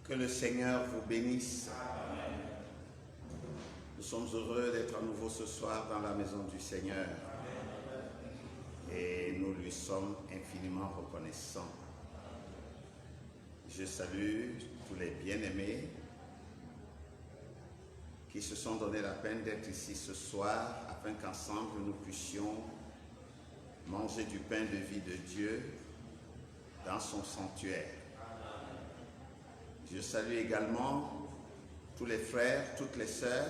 Que le Seigneur vous bénisse. Amen. Nous sommes heureux d'être à nouveau ce soir dans la maison du Seigneur. Et nous lui sommes infiniment reconnaissants. Je salue tous les bien-aimés qui se sont donné la peine d'être ici ce soir afin qu'ensemble nous puissions manger du pain de vie de Dieu dans son sanctuaire. Je salue également tous les frères, toutes les sœurs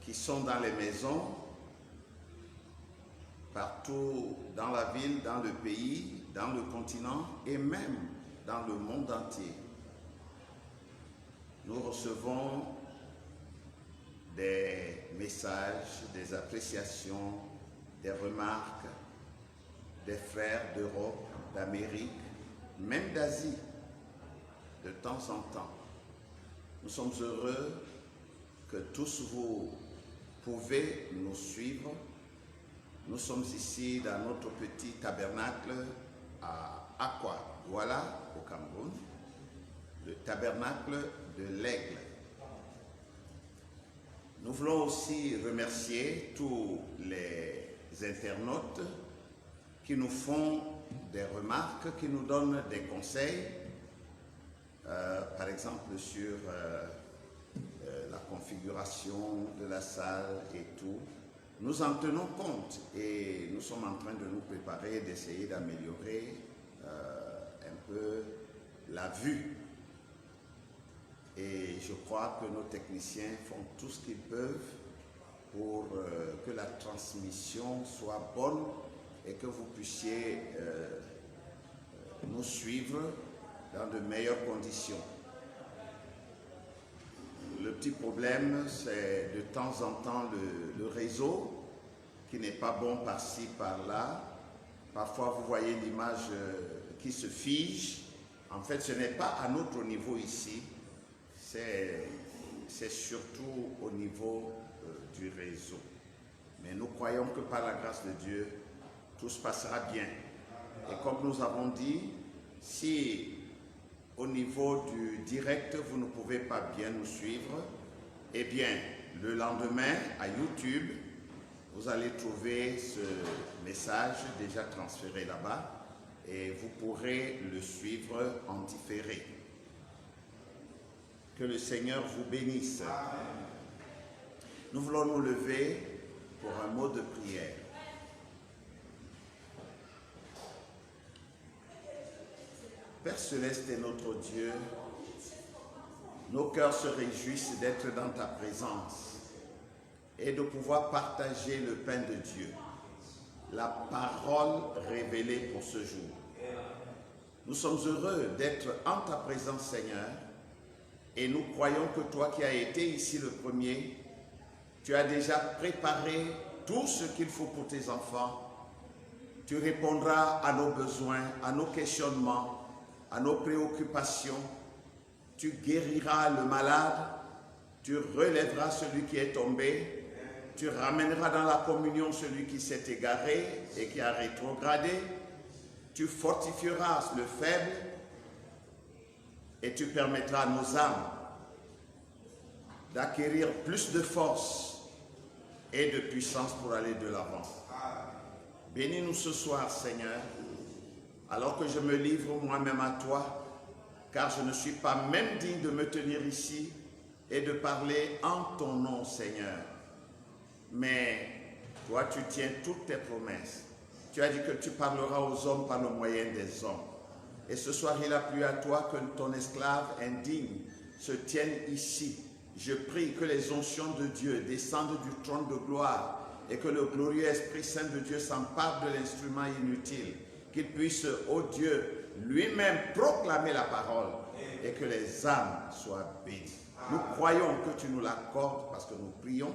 qui sont dans les maisons, partout dans la ville, dans le pays, dans le continent et même dans le monde entier. Nous recevons des messages, des appréciations, des remarques des frères d'Europe, d'Amérique, même d'Asie, de temps en temps. Nous sommes heureux que tous vous pouvez nous suivre. Nous sommes ici dans notre petit tabernacle à Akwa, Douala, au Cameroun, le tabernacle de l'Aigle. Nous voulons aussi remercier tous les internautes qui nous font des remarques, qui nous donnent des conseils, par exemple sur la configuration de la salle et tout. Nous en tenons compte et nous sommes en train de nous préparer, d'essayer d'améliorer un peu la vue. Et je crois que nos techniciens font tout ce qu'ils peuvent pour que la transmission soit bonne et que vous puissiez nous suivre dans de meilleures conditions. Le petit problème, c'est de temps en temps le réseau qui n'est pas bon par-ci, par-là. Parfois, vous voyez l'image qui se fige. En fait, ce n'est pas à notre niveau ici, c'est surtout au niveau du réseau. Mais nous croyons que par la grâce de Dieu, tout se passera bien. Et comme nous avons dit, si au niveau du direct, vous ne pouvez pas bien nous suivre, eh bien, le lendemain, à YouTube, vous allez trouver ce message déjà transféré là-bas et vous pourrez le suivre en différé. Que le Seigneur vous bénisse. Nous voulons nous lever pour un mot de prière. Père Céleste et notre Dieu, nos cœurs se réjouissent d'être dans ta présence et de pouvoir partager le pain de Dieu, la parole révélée pour ce jour. Nous sommes heureux d'être en ta présence, Seigneur, et nous croyons que toi qui as été ici le premier, tu as déjà préparé tout ce qu'il faut pour tes enfants. Tu répondras à nos besoins, à nos questionnements, à nos préoccupations. Tu guériras le malade, tu relèveras celui qui est tombé, tu ramèneras dans la communion celui qui s'est égaré et qui a rétrogradé, tu fortifieras le faible et tu permettras à nos âmes d'acquérir plus de force et de puissance pour aller de l'avant. Bénis-nous ce soir, Seigneur, alors que je me livre moi-même à toi, car je ne suis pas même digne de me tenir ici et de parler en ton nom, Seigneur. Mais toi, tu tiens toutes tes promesses. Tu as dit que tu parleras aux hommes par le moyen des hommes. Et ce soir, il a plu à toi que ton esclave indigne se tienne ici. Je prie que les onctions de Dieu descendent du trône de gloire et que le glorieux Esprit Saint de Dieu s'empare de l'instrument inutile, qu'il puisse, ô Dieu, lui-même proclamer la parole et que les âmes soient bénies. Nous croyons que tu nous l'accordes parce que nous prions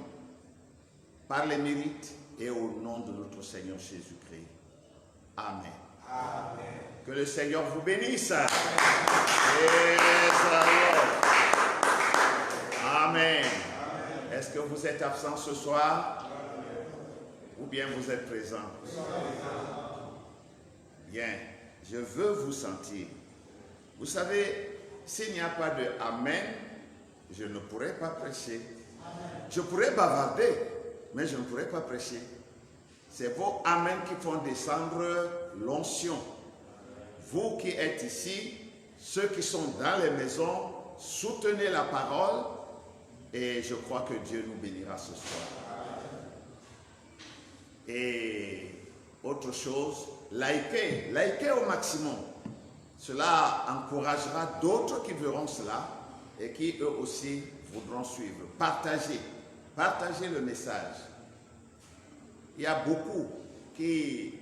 par les mérites et au nom de notre Seigneur Jésus-Christ. Amen. Amen. Que le Seigneur vous bénisse. Amen. Est-ce que vous êtes absent ce soir? Ou bien vous êtes présent? Bien, je veux vous sentir. Vous savez, s'il n'y a pas de Amen, je ne pourrai pas prêcher. Je pourrais bavarder, mais je ne pourrais pas prêcher. C'est vos Amen qui font descendre l'onction. Vous qui êtes ici, ceux qui sont dans les maisons, soutenez la parole et je crois que Dieu nous bénira ce soir. Et autre chose, likez au maximum. Cela encouragera d'autres qui verront cela et qui eux aussi voudront suivre. Partagez le message. Il y a beaucoup qui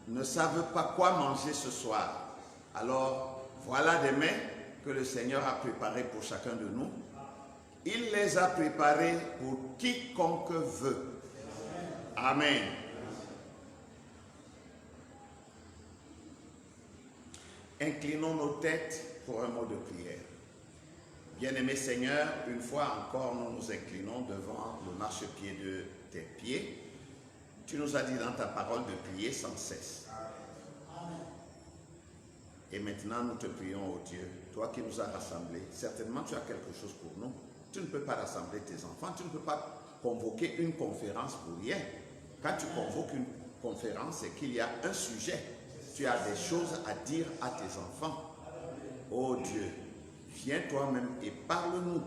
ne savent pas quoi manger ce soir. Alors, voilà des mets que le Seigneur a préparés pour chacun de nous. Il les a préparés pour quiconque veut. Amen. Inclinons nos têtes pour un mot de prière. Bien-aimé Seigneur, une fois encore, nous nous inclinons devant le marchepied de tes pieds. Tu nous as dit dans ta parole de prier sans cesse. Et maintenant, nous te prions, ô Dieu, toi qui nous as rassemblés, certainement tu as quelque chose pour nous. Tu ne peux pas rassembler tes enfants, tu ne peux pas convoquer une conférence pour rien. Quand tu convoques une conférence, c'est qu'il y a un sujet. Tu as des choses à dire à tes enfants. Ô Dieu, viens toi-même et parle-nous.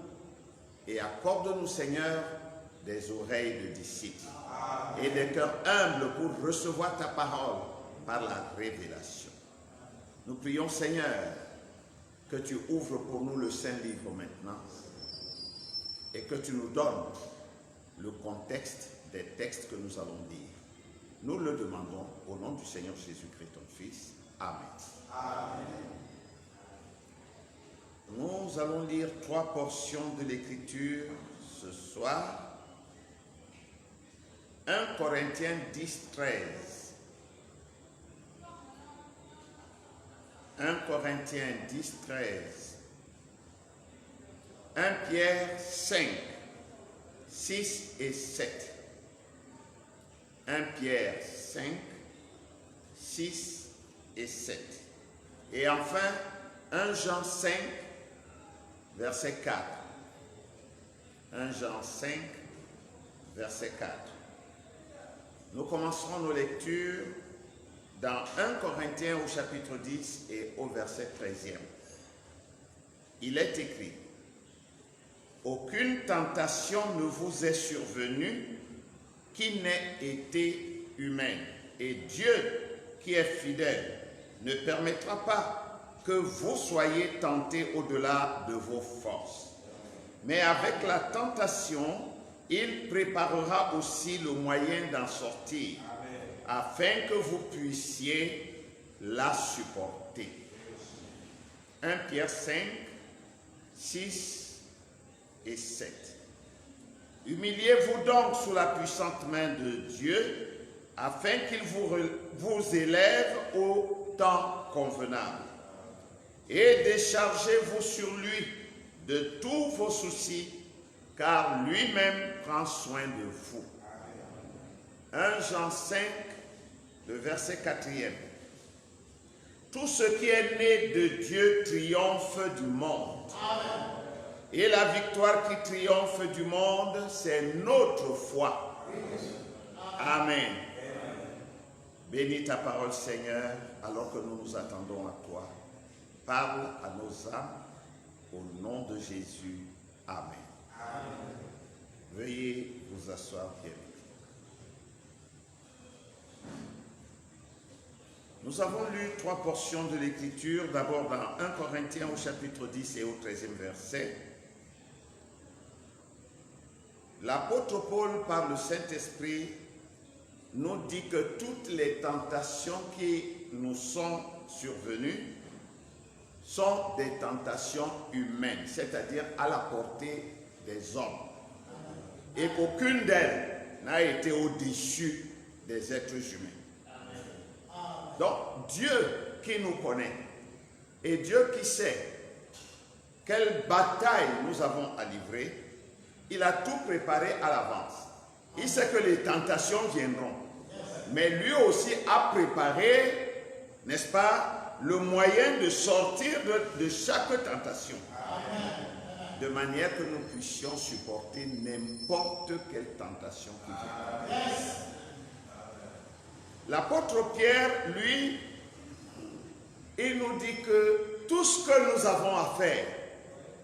Et accorde-nous, Seigneur, des oreilles de disciples et des cœurs humbles pour recevoir ta parole par la révélation. Nous prions, Seigneur, que tu ouvres pour nous le Saint-Livre maintenant et que tu nous donnes le contexte des textes que nous allons lire. Nous le demandons au nom du Seigneur Jésus-Christ, ton Fils. Amen. Amen. Nous allons lire 3 portions de l'Écriture ce soir. 1 Corinthiens 10, 13. 1 Corinthiens 10, 13. 1 Pierre 5, 6 et 7. 1 Pierre 5, 6 et 7. Et enfin, 1 Jean 5, verset 4. 1 Jean 5, verset 4. Nous commencerons nos lectures dans 1 Corinthiens au chapitre 10 et au verset 13e. Il est écrit: aucune tentation ne vous est survenue qui n'ait été humaine. Et Dieu, qui est fidèle, ne permettra pas que vous soyez tentés au-delà de vos forces. Mais avec la tentation, il préparera aussi le moyen d'en sortir, afin que vous puissiez la supporter. 1 Pierre 5, 6 et 7. Humiliez-vous donc sous la puissante main de Dieu, afin qu'il vous élève au temps convenable. Et déchargez-vous sur lui de tous vos soucis, car lui-même prend soin de vous. 1 Jean 5, le verset 4e. Tout ce qui est né de Dieu triomphe du monde. Amen. Et la victoire qui triomphe du monde, c'est notre foi. Amen. Amen. Bénis ta parole, Seigneur, alors que nous nous attendons à toi. Parle à nos âmes, au nom de Jésus. Amen. Amen. Veuillez vous asseoir bien. Nous avons lu 3 portions de l'Écriture, d'abord dans 1 Corinthiens au chapitre 10 et au 13e verset. L'apôtre Paul, par le Saint-Esprit, nous dit que toutes les tentations qui nous sont survenues sont des tentations humaines, c'est-à-dire à la portée des hommes. Et qu'aucune d'elles n'a été au-dessus des êtres humains. Donc, Dieu qui nous connaît et Dieu qui sait quelle bataille nous avons à livrer, il a tout préparé à l'avance. Il sait que les tentations viendront. Mais lui aussi a préparé, n'est-ce pas, le moyen de sortir de chaque tentation. De manière que nous puissions supporter n'importe quelle tentation qui vient. L'apôtre Pierre, lui, il nous dit que tout ce que nous avons à faire,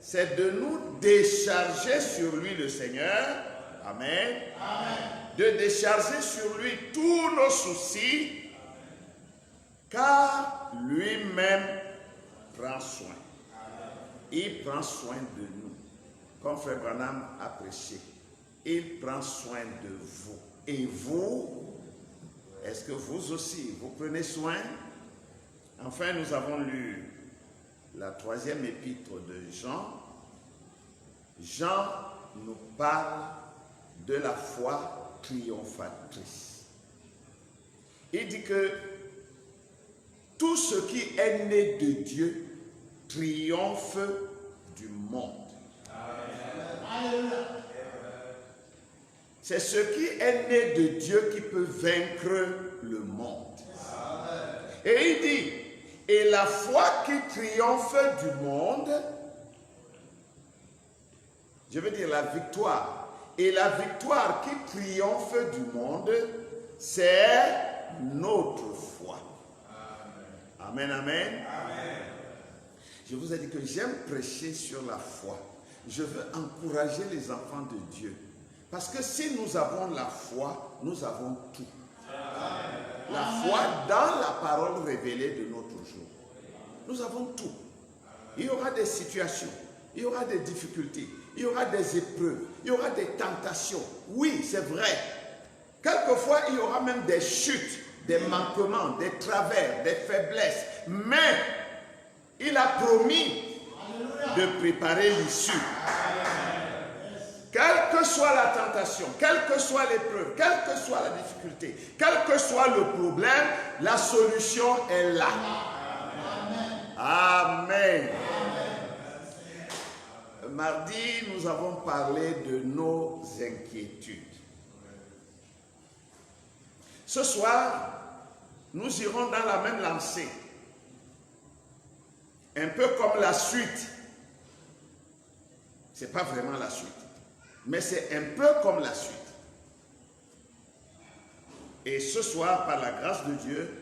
c'est de nous décharger sur lui le Seigneur. Amen. Amen. De décharger sur lui tous nos soucis, car lui-même prend soin. Il prend soin de nous. Comme Frère Branham a prêché, il prend soin de vous. Et vous, est-ce que vous aussi, vous prenez soin? Enfin, nous avons lu la 3e épître de Jean. Jean nous parle de la foi triomphatrice. Il dit que tout ce qui est né de Dieu triomphe du monde. C'est ce qui est né de Dieu qui peut vaincre le monde. Et il dit, et la foi qui triomphe du monde, je veux dire la victoire, et la victoire qui triomphe du monde, c'est notre foi. Amen, amen. Amen. Je vous ai dit que j'aime prêcher sur la foi. Je veux encourager les enfants de Dieu. Parce que si nous avons la foi, nous avons tout. La foi dans la parole révélée de notre jour. Nous avons tout. Il y aura des situations, il y aura des difficultés, il y aura des épreuves, il y aura des tentations. Oui, c'est vrai. Quelquefois, il y aura même des chutes, des manquements, des travers, des faiblesses. Mais il a promis de préparer l'issue. Quelle que soit la tentation, quelle que soit l'épreuve, quelle que soit la difficulté, quel que soit le problème, la solution est là. Amen. Mardi, nous avons parlé de nos inquiétudes. Ce soir, nous irons dans la même lancée. Un peu comme la suite. Ce n'est pas vraiment la suite. Mais c'est un peu comme la suite. Et ce soir, par la grâce de Dieu,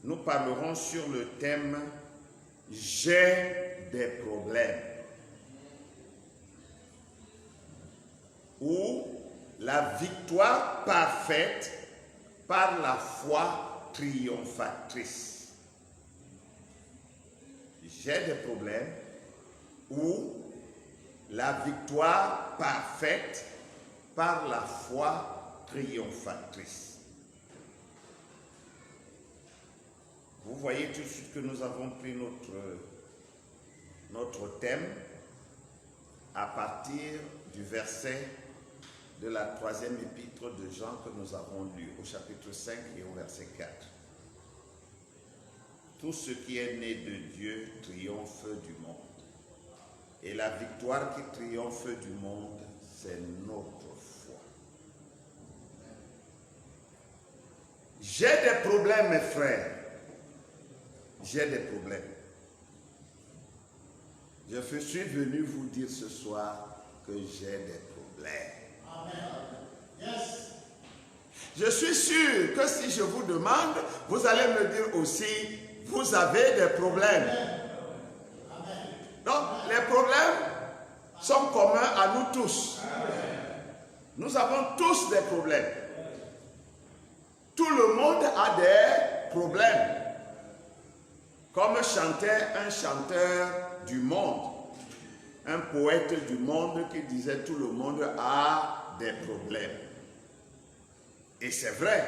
nous parlerons sur le thème « J'ai des problèmes » ou la victoire parfaite par la foi triomphatrice. J'ai des problèmes ou la victoire parfaite par la foi triomphatrice. Vous voyez tout de suite que nous avons pris notre thème à partir du verset de la 3e épître de Jean que nous avons lu au chapitre 5 et au verset 4. Tout ce qui est né de Dieu triomphe du monde. Et la victoire qui triomphe du monde, c'est notre foi. J'ai des problèmes, mes frères. J'ai des problèmes. Je suis venu vous dire ce soir que j'ai des problèmes. Amen. Yes. Je suis sûr que si je vous demande, vous allez me dire aussi, vous avez des problèmes. Amen. Donc, les problèmes sont communs à nous tous. Amen. Nous avons tous des problèmes. Tout le monde a des problèmes. Comme chantait un chanteur du monde, un poète du monde qui disait tout le monde a des problèmes. Et c'est vrai.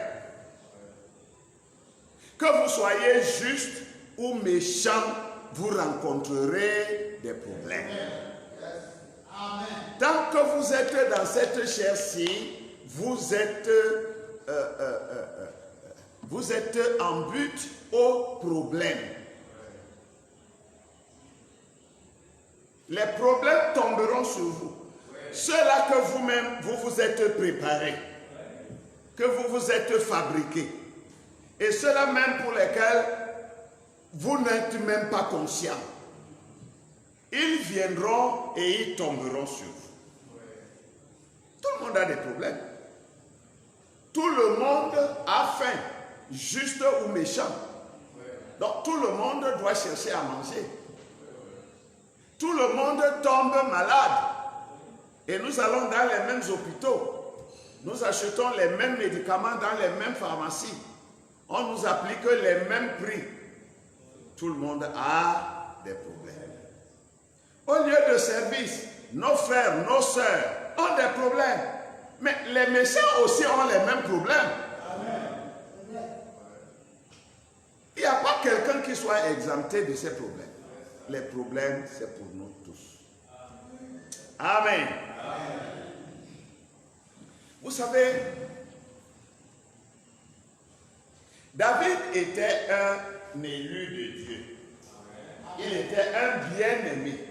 Que vous soyez juste ou méchant, vous rencontrerez des problèmes. Tant que vous êtes dans cette chair-ci, vous êtes en but au problème. Les problèmes tomberont sur vous. Ceux-là que vous-même, vous vous êtes préparés, que vous vous êtes fabriqués. Et ceux-là même pour lesquels vous n'êtes même pas conscient. Ils viendront et ils tomberont sur vous. Tout le monde a des problèmes. Tout le monde a faim, juste ou méchant. Donc tout le monde doit chercher à manger. Tout le monde tombe malade. Et nous allons dans les mêmes hôpitaux. Nous achetons les mêmes médicaments dans les mêmes pharmacies. On nous applique les mêmes prix. Tout le monde a des problèmes. Au lieu de service, nos frères, nos sœurs ont des problèmes. Mais les méchants aussi ont les mêmes problèmes. Il n'y a pas quelqu'un qui soit exempté de ces problèmes. Les problèmes, c'est pour nous tous. Amen. Vous savez, David était un élu de Dieu. Il était un bien-aimé.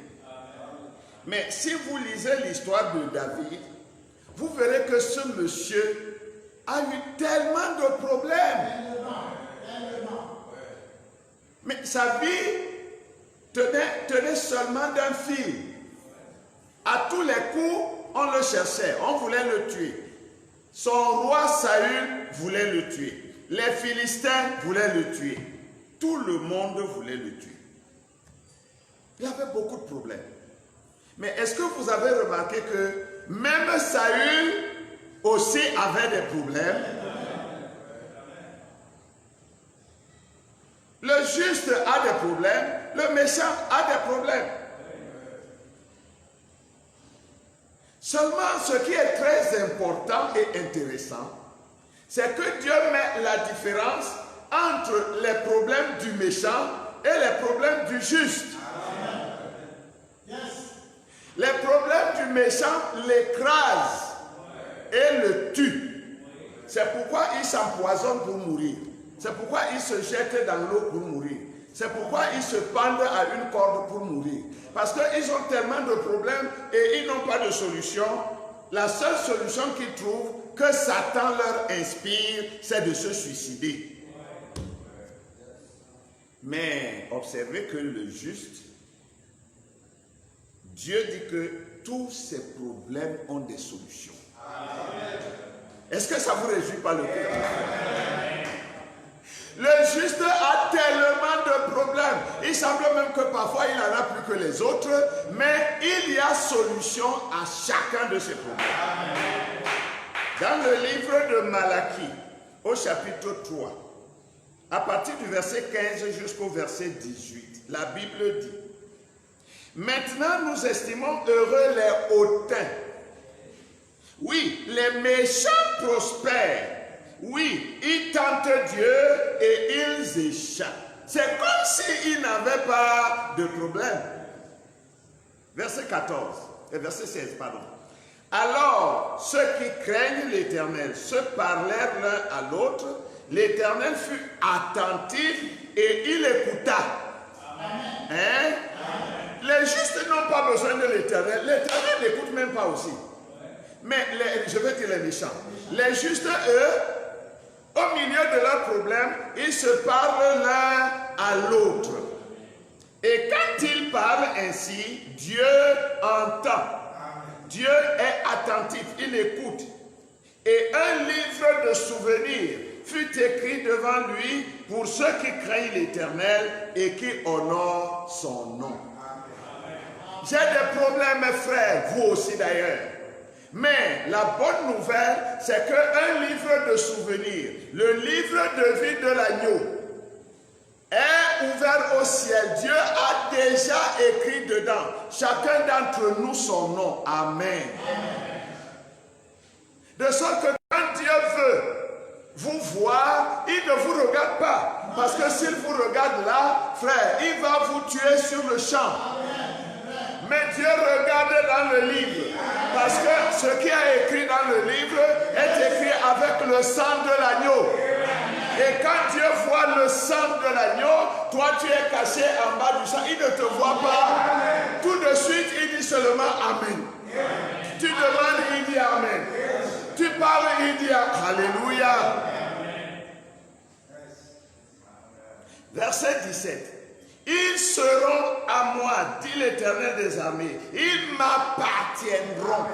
Mais si vous lisez l'histoire de David, vous verrez que ce monsieur a eu tellement de problèmes. Mais sa vie tenait seulement d'un fil. À tous les coups, on le cherchait, on voulait le tuer. Son roi Saül voulait le tuer. Les Philistins voulaient le tuer. Tout le monde voulait le tuer. Il y avait beaucoup de problèmes. Mais est-ce que vous avez remarqué que même Saül aussi avait des problèmes? Le juste a des problèmes, le méchant a des problèmes. Seulement, ce qui est très important et intéressant, c'est que Dieu met la différence entre les problèmes du méchant et les problèmes du juste. Les problèmes du méchant l'écrasent et le tuent. C'est pourquoi il s'empoisonne pour mourir. C'est pourquoi il se jette dans l'eau pour mourir. C'est pourquoi ils se pendent à une corde pour mourir. Parce qu'ils ont tellement de problèmes et ils n'ont pas de solution. La seule solution qu'ils trouvent, que Satan leur inspire, c'est de se suicider. Mais observez que le juste, Dieu dit que tous ces problèmes ont des solutions. Est-ce que ça vous réjouit pas le cœur? Le juste a tellement de problèmes. Il semble même que parfois il en a plus que les autres, mais il y a solution à chacun de ces problèmes. Dans le livre de Malachie, au chapitre 3, à partir du verset 15 jusqu'au verset 18, la Bible dit: maintenant nous estimons heureux les hautains. Oui, les méchants prospèrent. Oui, ils tentent Dieu et ils échappent. C'est comme s'ils n'avaient pas de problème. Verset 14, verset 16, pardon. Alors, ceux qui craignent l'Éternel se parlèrent l'un à l'autre. L'Éternel fut attentif et il écouta. Hein? Les justes n'ont pas besoin de l'Éternel. L'Éternel n'écoute même pas aussi. Mais je veux dire les méchants. Les justes, eux, au milieu de leurs problèmes, ils se parlent l'un à l'autre. Et quand ils parlent ainsi, Dieu entend. Dieu est attentif, il écoute. Et un livre de souvenirs fut écrit devant lui pour ceux qui craignent l'Éternel et qui honorent son nom. J'ai des problèmes, mes frères, vous aussi d'ailleurs. Mais la bonne nouvelle, c'est qu'un livre de souvenirs, le livre de vie de l'agneau, est ouvert au ciel. Dieu a déjà écrit dedans, chacun d'entre nous son nom. Amen. De sorte que quand Dieu veut vous voir, il ne vous regarde pas. Parce que s'il vous regarde là, frère, il va vous tuer sur le champ. Mais Dieu regarde dans le livre. Parce que ce qui est écrit dans le livre est écrit avec le sang de l'agneau. Et quand Dieu voit le sang de l'agneau, toi tu es caché en bas du sang, il ne te voit pas. Tout de suite, il dit seulement Amen. Tu demandes, il dit Amen. Tu parles, il dit Alléluia. Verset 17. Ils seront à moi, dit l'Éternel des armées. Ils m'appartiendront.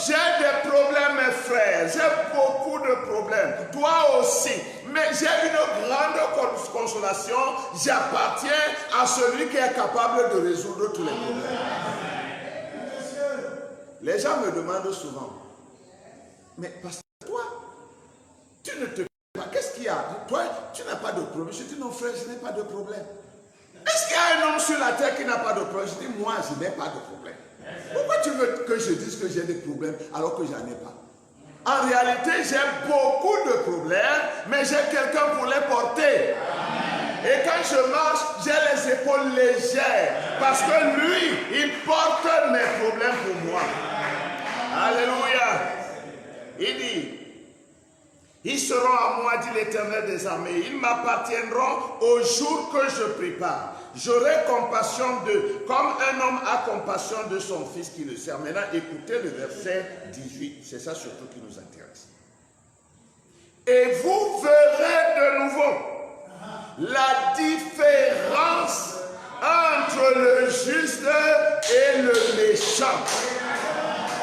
J'ai des problèmes, mes frères. J'ai beaucoup de problèmes. Toi aussi. Mais j'ai une grande consolation. J'appartiens à celui qui est capable de résoudre tous les problèmes. Les gens me demandent souvent, mais parce que toi, tu ne te pas. Qu'est-ce qu'il y a? Toi, tu n'as pas de problème. Je dis, non frère, je n'ai pas de problème. Est-ce qu'il y a un homme sur la terre qui n'a pas de problème? Je dis, moi, je n'ai pas de problème. Pourquoi tu veux que je dise que j'ai des problèmes alors que je n'en ai pas? En réalité, j'ai beaucoup de problèmes, mais j'ai quelqu'un pour les porter. Et quand je marche, j'ai les épaules légères. Parce que lui, il porte mes problèmes pour moi. Alléluia. Il dit, ils seront à moi, dit l'Éternel des armées. Ils m'appartiendront au jour que je prépare. J'aurai compassion d'eux, comme un homme a compassion de son fils qui le sert. Maintenant, écoutez le verset 18. C'est ça surtout qui nous intéresse. Et vous verrez de nouveau la différence entre le juste et le méchant.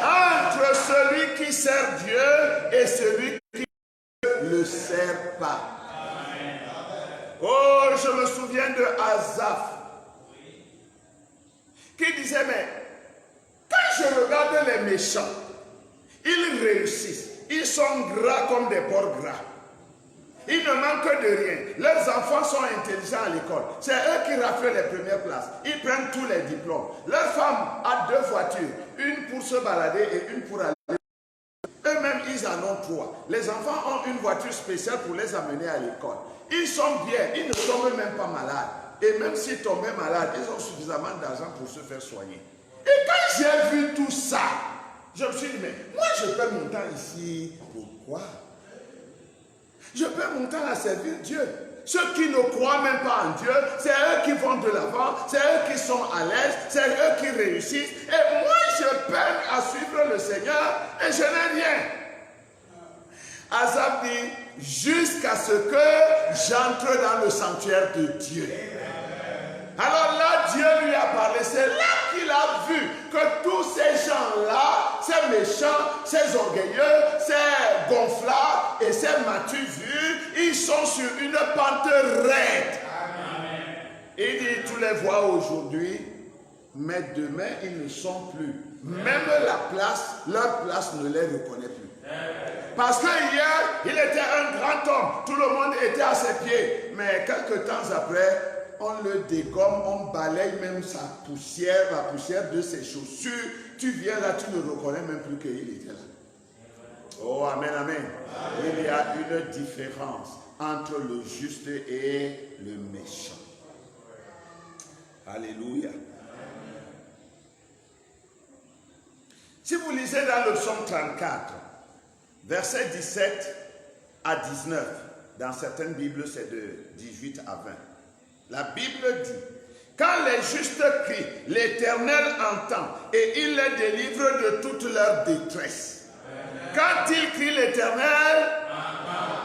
Entre celui qui sert Dieu et celui qui ne le sert pas. Oh, je me souviens de Asaph qui disait, mais quand je regarde les méchants, ils réussissent, ils sont gras comme des porcs gras. Ils ne manquent de rien. Leurs enfants sont intelligents à l'école. C'est eux qui raflent les premières places. Ils prennent tous les diplômes. Leur femme a 2 voitures, une pour se balader et une pour aller. Eux-mêmes, ils en ont 3. Les enfants ont une voiture spéciale pour les amener à l'école. Ils sont bien, ils ne tombent même pas malades. Et même s'ils tombaient malades, ils ont suffisamment d'argent pour se faire soigner. Et quand j'ai vu tout ça, je me suis dit, mais moi je perds mon temps ici. Pourquoi? Je perds mon temps à servir Dieu. Ceux qui ne croient même pas en Dieu, c'est eux qui vont de l'avant, c'est eux qui sont à l'aise, c'est eux qui réussissent. Et moi, je peine à suivre le Seigneur et je n'ai rien. Asaph dit, jusqu'à ce que j'entre dans le sanctuaire de Dieu. Alors là, Dieu lui a parlé. C'est là qu'il a vu que tous ces gens-là, ces méchants, ces orgueilleux, ces gonflards et ces m'as-tu vu, ils sont sur une pente raide. Il dit, tu les vois aujourd'hui, mais demain, ils ne sont plus. Même leur place ne les reconnaît plus. Parce que hier, il était un grand homme. Tout le monde était à ses pieds. Mais quelques temps après, on le dégomme, on balaye même sa poussière, la poussière de ses chaussures. Tu viens là, tu ne reconnais même plus qu'il était là. Oh, amen, amen. Il y a une différence entre le juste et le méchant. Alléluia. Si vous lisez dans le psaume 34, versets 17 à 19, dans certaines Bibles c'est de 18 à 20. La Bible dit, quand les justes crient, l'Éternel entend et il les délivre de toute leur détresse. Quand ils crient l'Éternel,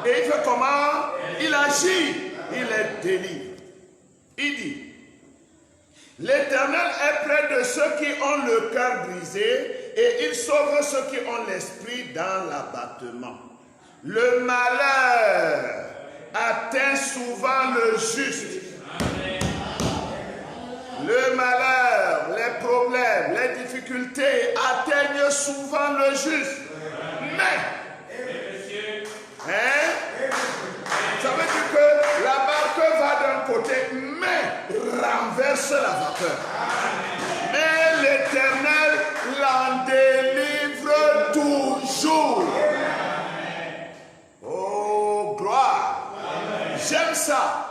et il fait comment? Il agit, il les délivre. Il dit, l'Éternel est près de ceux qui ont le cœur brisé et il sauve ceux qui ont l'esprit dans l'abattement. Le malheur atteint souvent le juste. Le malheur, les problèmes, les difficultés atteignent souvent le juste. Mais, ça veut dire que la barque va d'un côté, mais renverse la vapeur. Mais l'Éternel l'en délivre toujours. Oh, gloire. J'aime ça.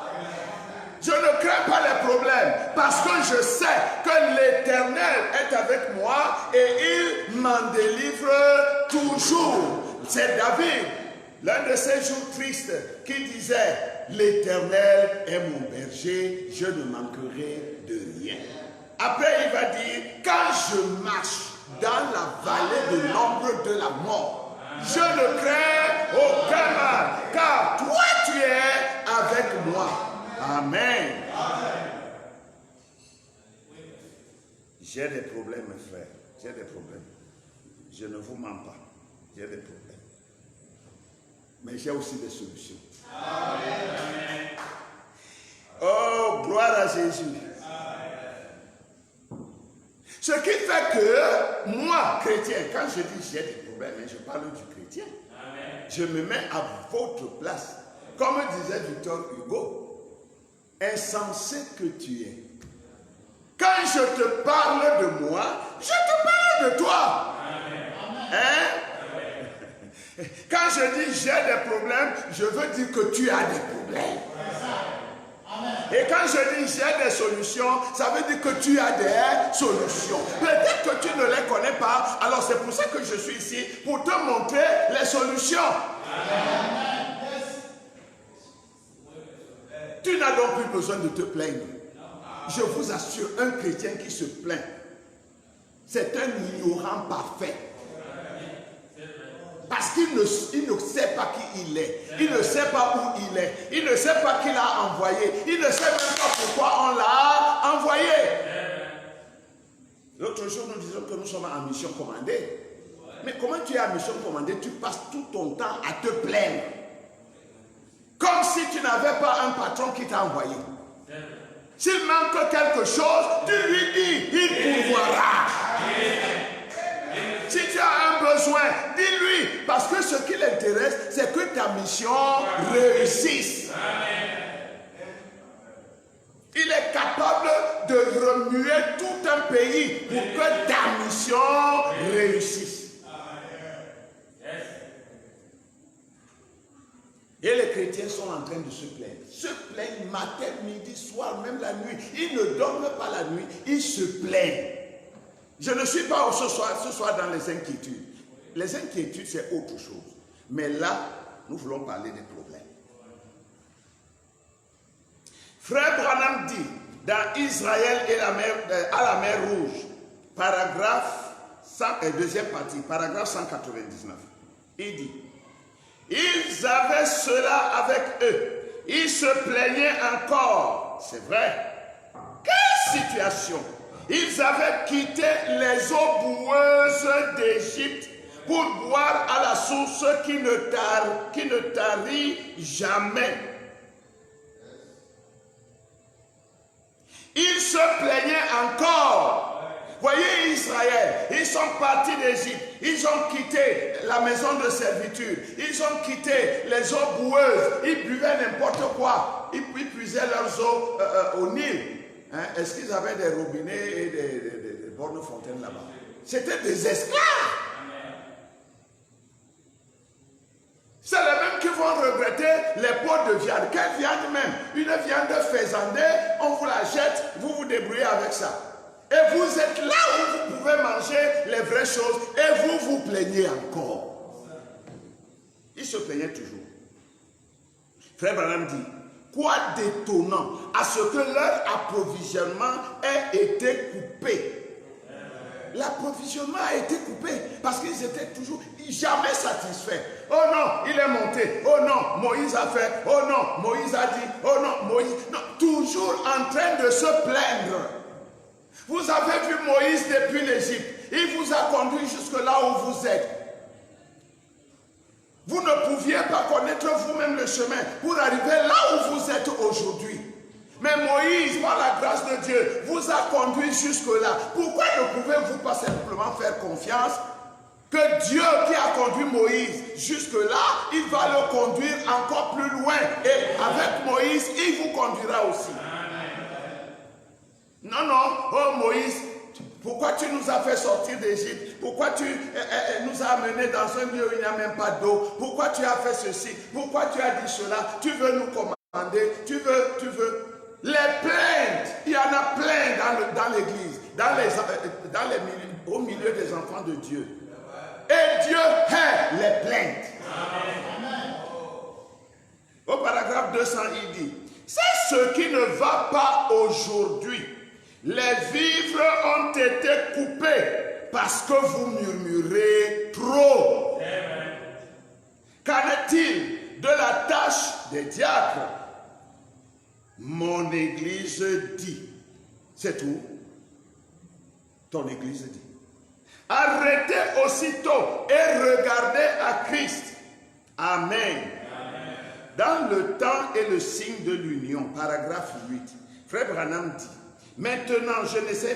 Je ne crains pas les problèmes parce que je sais que l'Éternel est avec moi et il m'en délivre toujours. C'est David, l'un de ces jours tristes, qui disait, l'Éternel est mon berger, je ne manquerai de rien. Après il va dire, quand je marche dans la vallée de l'ombre de la mort, je ne crains aucun mal, car toi tu es avec moi. Amen. J'ai des problèmes, mes frères. J'ai des problèmes. Je ne vous mens pas. J'ai des problèmes. Mais j'ai aussi des solutions. Amen. Oh, gloire à Jésus. Amen. Ce qui fait que moi, chrétien, quand je dis j'ai des problèmes, je parle du chrétien. Amen. Je me mets à votre place. Comme disait Victor Hugo, insensé que tu es. Quand je te parle de moi, je te parle de toi. Amen. Hein? Quand je dis j'ai des problèmes, je veux dire que tu as des problèmes. Et quand je dis j'ai des solutions, ça veut dire que tu as des solutions. Peut-être que tu ne les connais pas, alors c'est pour ça que je suis ici, pour te montrer les solutions. Tu n'as donc plus besoin de te plaindre. Je vous assure, un chrétien qui se plaint, c'est un ignorant parfait. Parce qu'il ne sait pas qui il est. Il ne sait pas où il est. Il ne sait pas qui l'a envoyé. Il ne sait même pas pourquoi on l'a envoyé. L'autre jour, nous disons que nous sommes en mission commandée. Mais comment tu es en mission commandée? Tu passes tout ton temps à te plaindre. Comme si tu n'avais pas un patron qui t'a envoyé. S'il manque quelque chose, tu lui dis, il pourvoira. Si tu as un besoin, dis-lui. Parce que ce qui l'intéresse, c'est que ta mission réussisse. Il est capable de remuer tout un pays pour que ta mission réussisse. Et les chrétiens sont en train de se plaindre. Se plaignent matin, midi, soir, même la nuit. Ils ne dorment pas la nuit, ils se plaignent. Je ne suis pas ce soir dans les inquiétudes. Les inquiétudes, c'est autre chose. Mais là, nous voulons parler des problèmes. Frère Branham dit, dans Israël et à la mer Rouge, paragraphe 100, deuxième partie, paragraphe 199, il dit, ils avaient cela avec eux. Ils se plaignaient encore. C'est vrai. Quelle situation! Ils avaient quitté les eaux boueuses d'Égypte pour boire à la source qui ne tarit jamais. Ils se plaignaient encore. Voyez Israël, ils sont partis d'Égypte, ils ont quitté la maison de servitude, ils ont quitté les eaux boueuses, ils buvaient n'importe quoi, ils puisaient leurs eaux au Nil. Hein? Est-ce qu'ils avaient des robinets et des bornes fontaines là-bas? C'était des esclaves. C'est les mêmes qui vont regretter les pots de viande. Quelle viande même? Une viande faisandée, on vous la jette, vous vous débrouillez avec ça. Et vous êtes là où vous pouvez manger les vraies choses et vous vous plaignez encore. Ils se plaignaient toujours. Frère Branham dit, quoi d'étonnant à ce que leur approvisionnement ait été coupé. L'approvisionnement a été coupé parce qu'ils étaient toujours jamais satisfaits. Oh non, il est monté. Oh non, Moïse a fait. Oh non, Moïse a dit. Oh non, Moïse. Non, toujours en train de se plaindre. Vous avez vu Moïse depuis l'Égypte. Il vous a conduit jusque là où vous êtes. Vous ne pouviez pas connaître vous-même le chemin pour arriver là où vous êtes aujourd'hui. Mais Moïse, par la grâce de Dieu, vous a conduit jusque-là. Pourquoi ne pouvez-vous pas simplement faire confiance que Dieu qui a conduit Moïse jusque-là, il va le conduire encore plus loin. Et avec Moïse, il vous conduira aussi. Non, non, oh Moïse, pourquoi tu nous as fait sortir d'Égypte? Pourquoi tu nous as amenés dans un lieu où il n'y a même pas d'eau? Pourquoi tu as fait ceci? Pourquoi tu as dit cela? Tu veux nous commander? Tu veux. Les plaintes, il y en a plein dans l'église, au milieu des enfants de Dieu. Et Dieu hait les plaintes. Amen. Au paragraphe 200, il dit, c'est ce qui ne va pas aujourd'hui. Les vivres ont été coupés parce que vous murmurez trop. Qu'en est-il de la tâche des diacres Mon église dit. C'est tout. Ton église dit. Arrêtez aussitôt et regardez à Christ. Amen. Amen. Dans le temps et le signe de l'union, paragraphe 8, Frère Branham dit, maintenant je n'essaie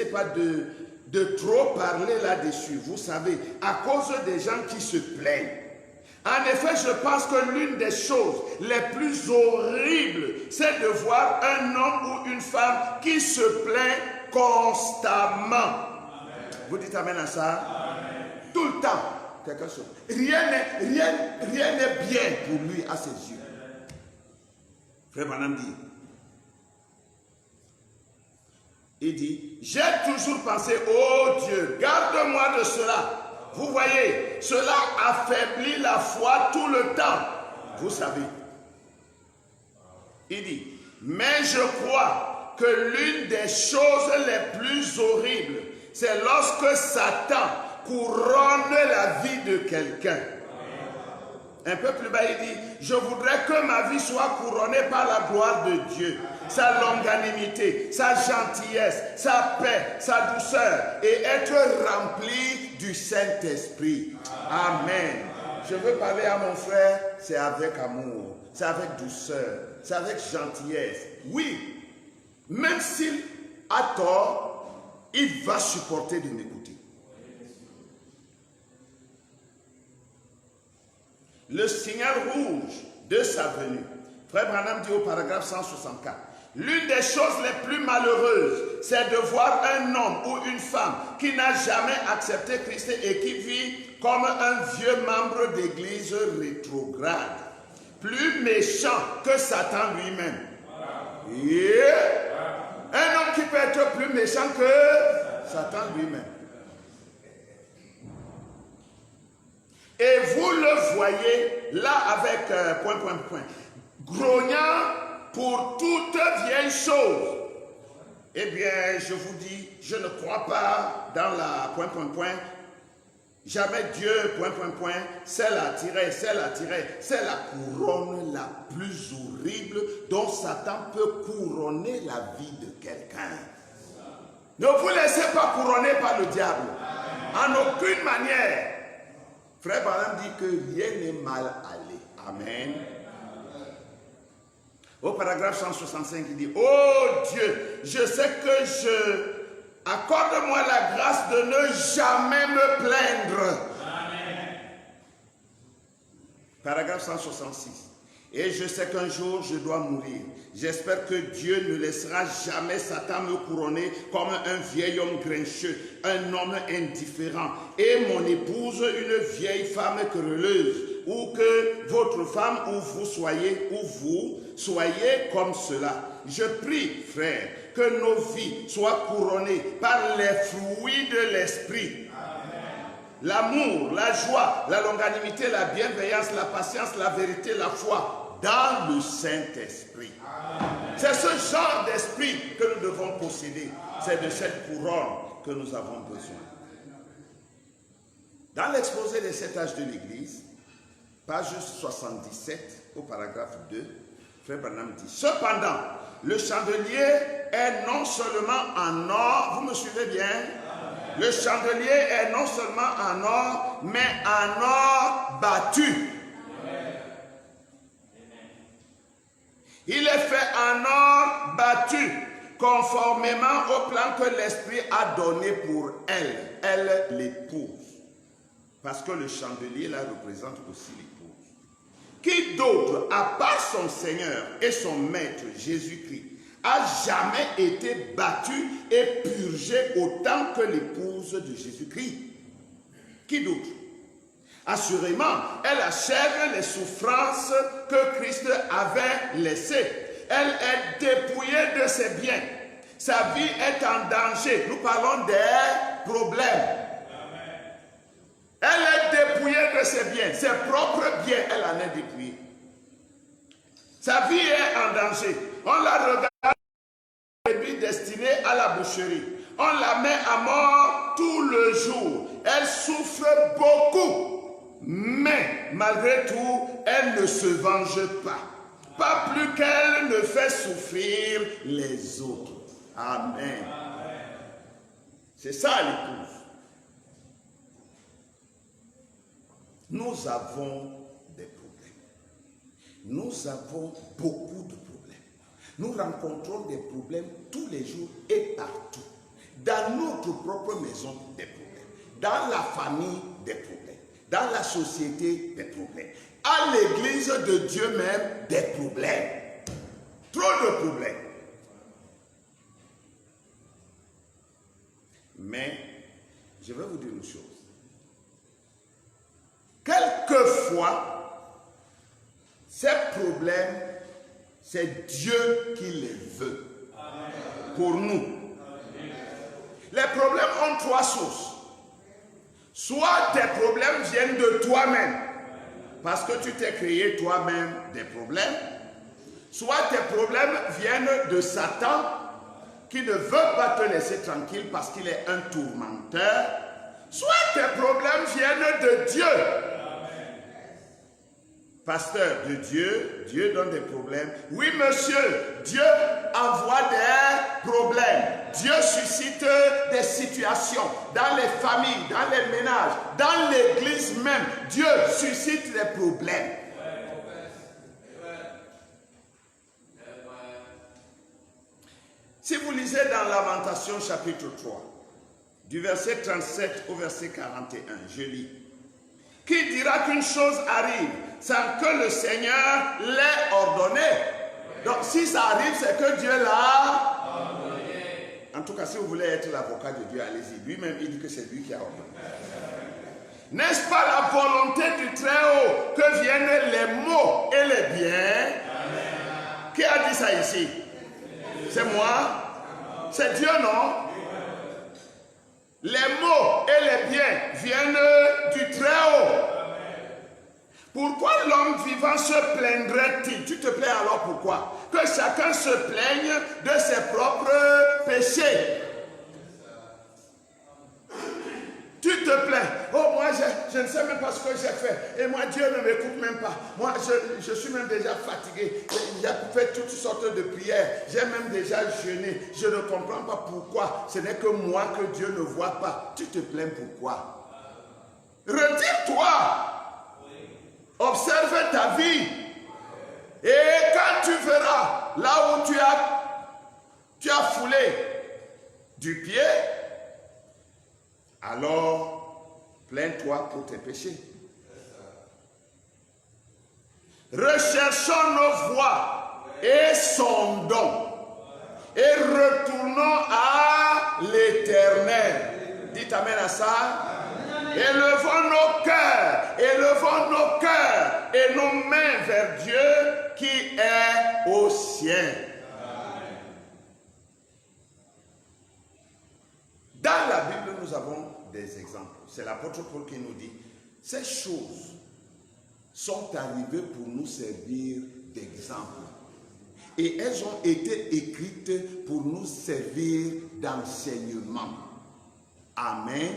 pas de trop parler là-dessus, vous savez, à cause des gens qui se plaignent. En effet, je pense que l'une des choses les plus horribles, c'est de voir un homme ou une femme qui se plaint constamment. Amen. Vous dites amen à ça? Amen. Tout le temps, quelque chose. Rien n'est bien pour lui à ses yeux. Frère Branham dit, il dit, j'ai toujours pensé, oh Dieu, garde-moi de cela. Vous voyez, cela affaiblit la foi tout le temps. Vous savez. Il dit, mais je crois que l'une des choses les plus horribles, c'est lorsque Satan couronne la vie de quelqu'un. Un peu plus bas, il dit, je voudrais que ma vie soit couronnée par la gloire de Dieu, sa longanimité, sa gentillesse, sa paix, sa douceur, et être rempli du Saint-Esprit. Amen. Je veux parler à mon frère, c'est avec amour, c'est avec douceur, c'est avec gentillesse. Oui, même s'il a tort, il va supporter de m'écouter. Le signal rouge de sa venue. Frère Branham dit au paragraphe 164, l'une des choses les plus malheureuses, c'est de voir un homme ou une femme qui n'a jamais accepté Christ et qui vit comme un vieux membre d'église rétrograde, plus méchant que Satan lui-même. Yeah. Un homme qui peut être plus méchant que Satan lui-même. Et vous le voyez là avec grognant pour toute vieille chose. Eh bien, je vous dis, je ne crois pas dans la jamais Dieu, c'est la couronne la plus horrible dont Satan peut couronner la vie de quelqu'un. Ne vous laissez pas couronner par le diable. En aucune manière. Frère Branham dit que rien n'est mal allé. Amen. Au paragraphe 165, il dit, oh Dieu, je sais que accorde-moi la grâce de ne jamais me plaindre. Amen. Paragraphe 166. Et je sais qu'un jour je dois mourir. J'espère que Dieu ne laissera jamais Satan me couronner comme un vieil homme grincheux, un homme indifférent, et mon épouse une vieille femme querelleuse, ou que votre femme ou vous soyez comme cela. Je prie, frère, que nos vies soient couronnées par les fruits de l'esprit. L'amour, la joie, la longanimité, la bienveillance, la patience, la vérité, la foi, dans le Saint-Esprit. C'est ce genre d'esprit que nous devons posséder. C'est de cette couronne que nous avons besoin. Dans l'exposé des 7 âges de l'Église, page 77, au paragraphe 2, Frère Branham dit, cependant, le chandelier est non seulement en or, vous me suivez bien? Le chandelier est non seulement en or, mais en or battu. Il est fait en or battu, conformément au plan que l'Esprit a donné pour elle l'épouse. Parce que le chandelier là représente aussi l'épouse. Qui d'autre, à part son Seigneur et son Maître Jésus-Christ, a jamais été battu et purgé autant que l'épouse de Jésus-Christ? Qui d'autre? Assurément, elle achève les souffrances que Christ avait laissées. Elle est dépouillée de ses biens. Sa vie est en danger. Nous parlons des problèmes. Elle est dépouillée de ses biens. Ses propres biens, elle en est dépouillée. Sa vie est en danger. On la regarde destinée à la boucherie. On la met à mort tout le jour. Elle souffre beaucoup. Mais malgré tout, elle ne se venge pas. pas plus qu'elle ne fait souffrir les autres. Amen. C'est ça l'épouse. Nous avons des problèmes. Nous avons beaucoup de problèmes. Nous rencontrons des problèmes tous les jours et partout. Dans notre propre maison, des problèmes. Dans la famille, des problèmes. Dans la société, des problèmes. À l'église de Dieu même, des problèmes. Trop de problèmes. Mais, je vais vous dire une chose. Quelquefois, ces problèmes, c'est Dieu qui les veut. Amen. Pour nous. Amen. Les problèmes ont trois sources. Soit tes problèmes viennent de toi-même, parce que tu t'es créé toi-même des problèmes. Soit tes problèmes viennent de Satan, qui ne veut pas te laisser tranquille parce qu'il est un tourmenteur. Soit tes problèmes viennent de Dieu. Pasteur, de Dieu, Dieu donne des problèmes. Oui, monsieur, Dieu envoie des problèmes. Dieu suscite des situations dans les familles, dans les ménages, dans l'église même. Dieu suscite des problèmes. Si vous lisez dans Lamentation chapitre 3, du verset 37 au verset 41, je lis. Qui dira qu'une chose arrive sans que le Seigneur l'ait ordonné? Donc si ça arrive, c'est que Dieu l'a ordonné. En tout cas, si vous voulez être l'avocat de Dieu, allez-y. Lui-même, il dit que c'est lui qui a ordonné. N'est-ce pas la volonté du Très-Haut que viennent les maux et les biens? Amen. Qui a dit ça ici? C'est moi? C'est Dieu, non? Les maux et les biens viennent du Très-Haut. Pourquoi l'homme vivant se plaindrait-il? Tu te plains alors pourquoi? Que chacun se plaigne de ses propres péchés. Tu te plains. Oh, moi, je ne sais même pas ce que j'ai fait. Et moi, Dieu ne m'écoute même pas. Moi, je suis même déjà fatigué. J'ai fait toutes sortes de prières. J'ai même déjà jeûné. Je ne comprends pas pourquoi. Ce n'est que moi que Dieu ne voit pas. Tu te plains pourquoi? Retire-toi. Observe ta vie. Et quand tu verras là où tu as foulé du pied, alors plains-toi pour tes péchés. Recherchons nos voies et sondons et retournons à l'Éternel. Dites amen à ça. Élevons nos cœurs et nos mains vers Dieu qui est au ciel. Dans la Bible, nous avons des exemples. C'est l'apôtre Paul qui nous dit, ces choses sont arrivées pour nous servir d'exemple. Et elles ont été écrites pour nous servir d'enseignement. Amen.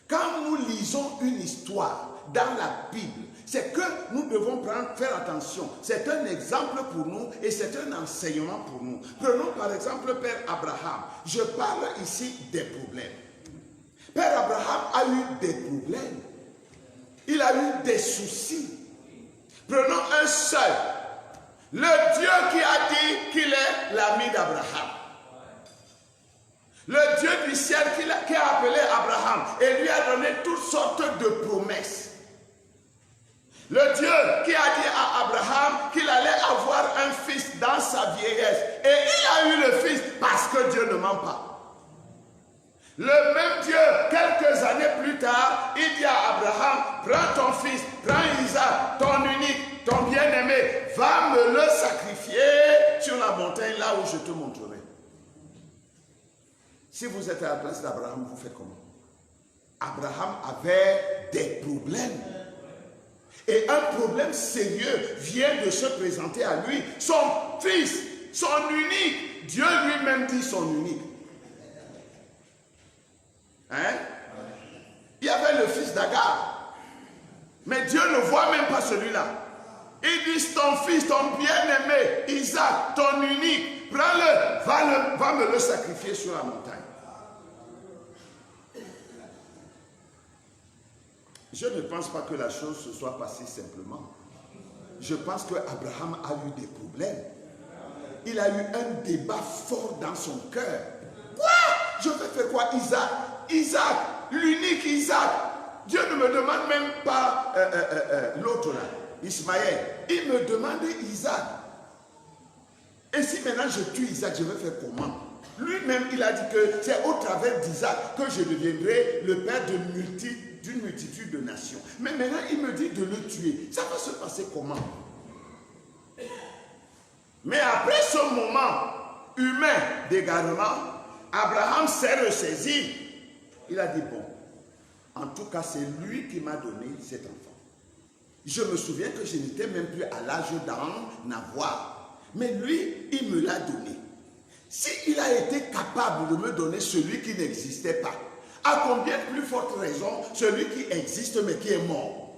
Quand nous lisons une histoire dans la Bible, c'est que nous devons faire attention. C'est un exemple pour nous et c'est un enseignement pour nous. Prenons par exemple Père Abraham. Je parle ici des problèmes. Père Abraham a eu des problèmes. Il a eu des soucis. Prenons un seul. Le Dieu qui a dit qu'il est l'ami d'Abraham. Le Dieu du ciel qui a appelé Abraham et lui a donné toutes sortes de promesses. Le Dieu qui a dit à Abraham qu'il allait avoir un fils dans sa vieillesse. Et il a eu le fils parce que Dieu ne ment pas. Le même Dieu, quelques années plus tard, il dit à Abraham, prends ton fils, prends Isaac, ton unique, ton bien-aimé, va me le sacrifier sur la montagne là où je te montrerai. Si vous êtes à la place d'Abraham, vous faites comment? Abraham avait des problèmes. Et un problème sérieux vient de se présenter à lui. Son fils, son unique. Dieu lui-même dit son unique. Hein? Il y avait le fils d'Agar. Mais Dieu ne voit même pas celui-là. Ils disent ton fils, ton bien-aimé, Isaac, ton unique, prends-le, va me le sacrifier sur la montagne. Je ne pense pas que la chose se soit passée simplement. Je pense qu'Abraham a eu des problèmes. Il a eu un débat fort dans son cœur. Quoi? Je vais faire quoi? Isaac, l'unique Isaac. Dieu ne me demande même pas l'autre là, Ismaël. Il me demandait Isaac. Et si maintenant je tue Isaac, je vais faire comment? Lui-même, il a dit que c'est au travers d'Isaac que je deviendrai le père d'une multitude de nations. Mais maintenant, il me dit de le tuer. Ça va se passer comment? Mais après ce moment humain d'égarement, Abraham s'est ressaisi. Il a dit, bon, en tout cas, c'est lui qui m'a donné cet enfant. Je me souviens que je n'étais même plus à l'âge d'en avoir. Mais lui, il me l'a donné. S'il a été capable de me donner celui qui n'existait pas, à combien de plus forte raison celui qui existe mais qui est mort?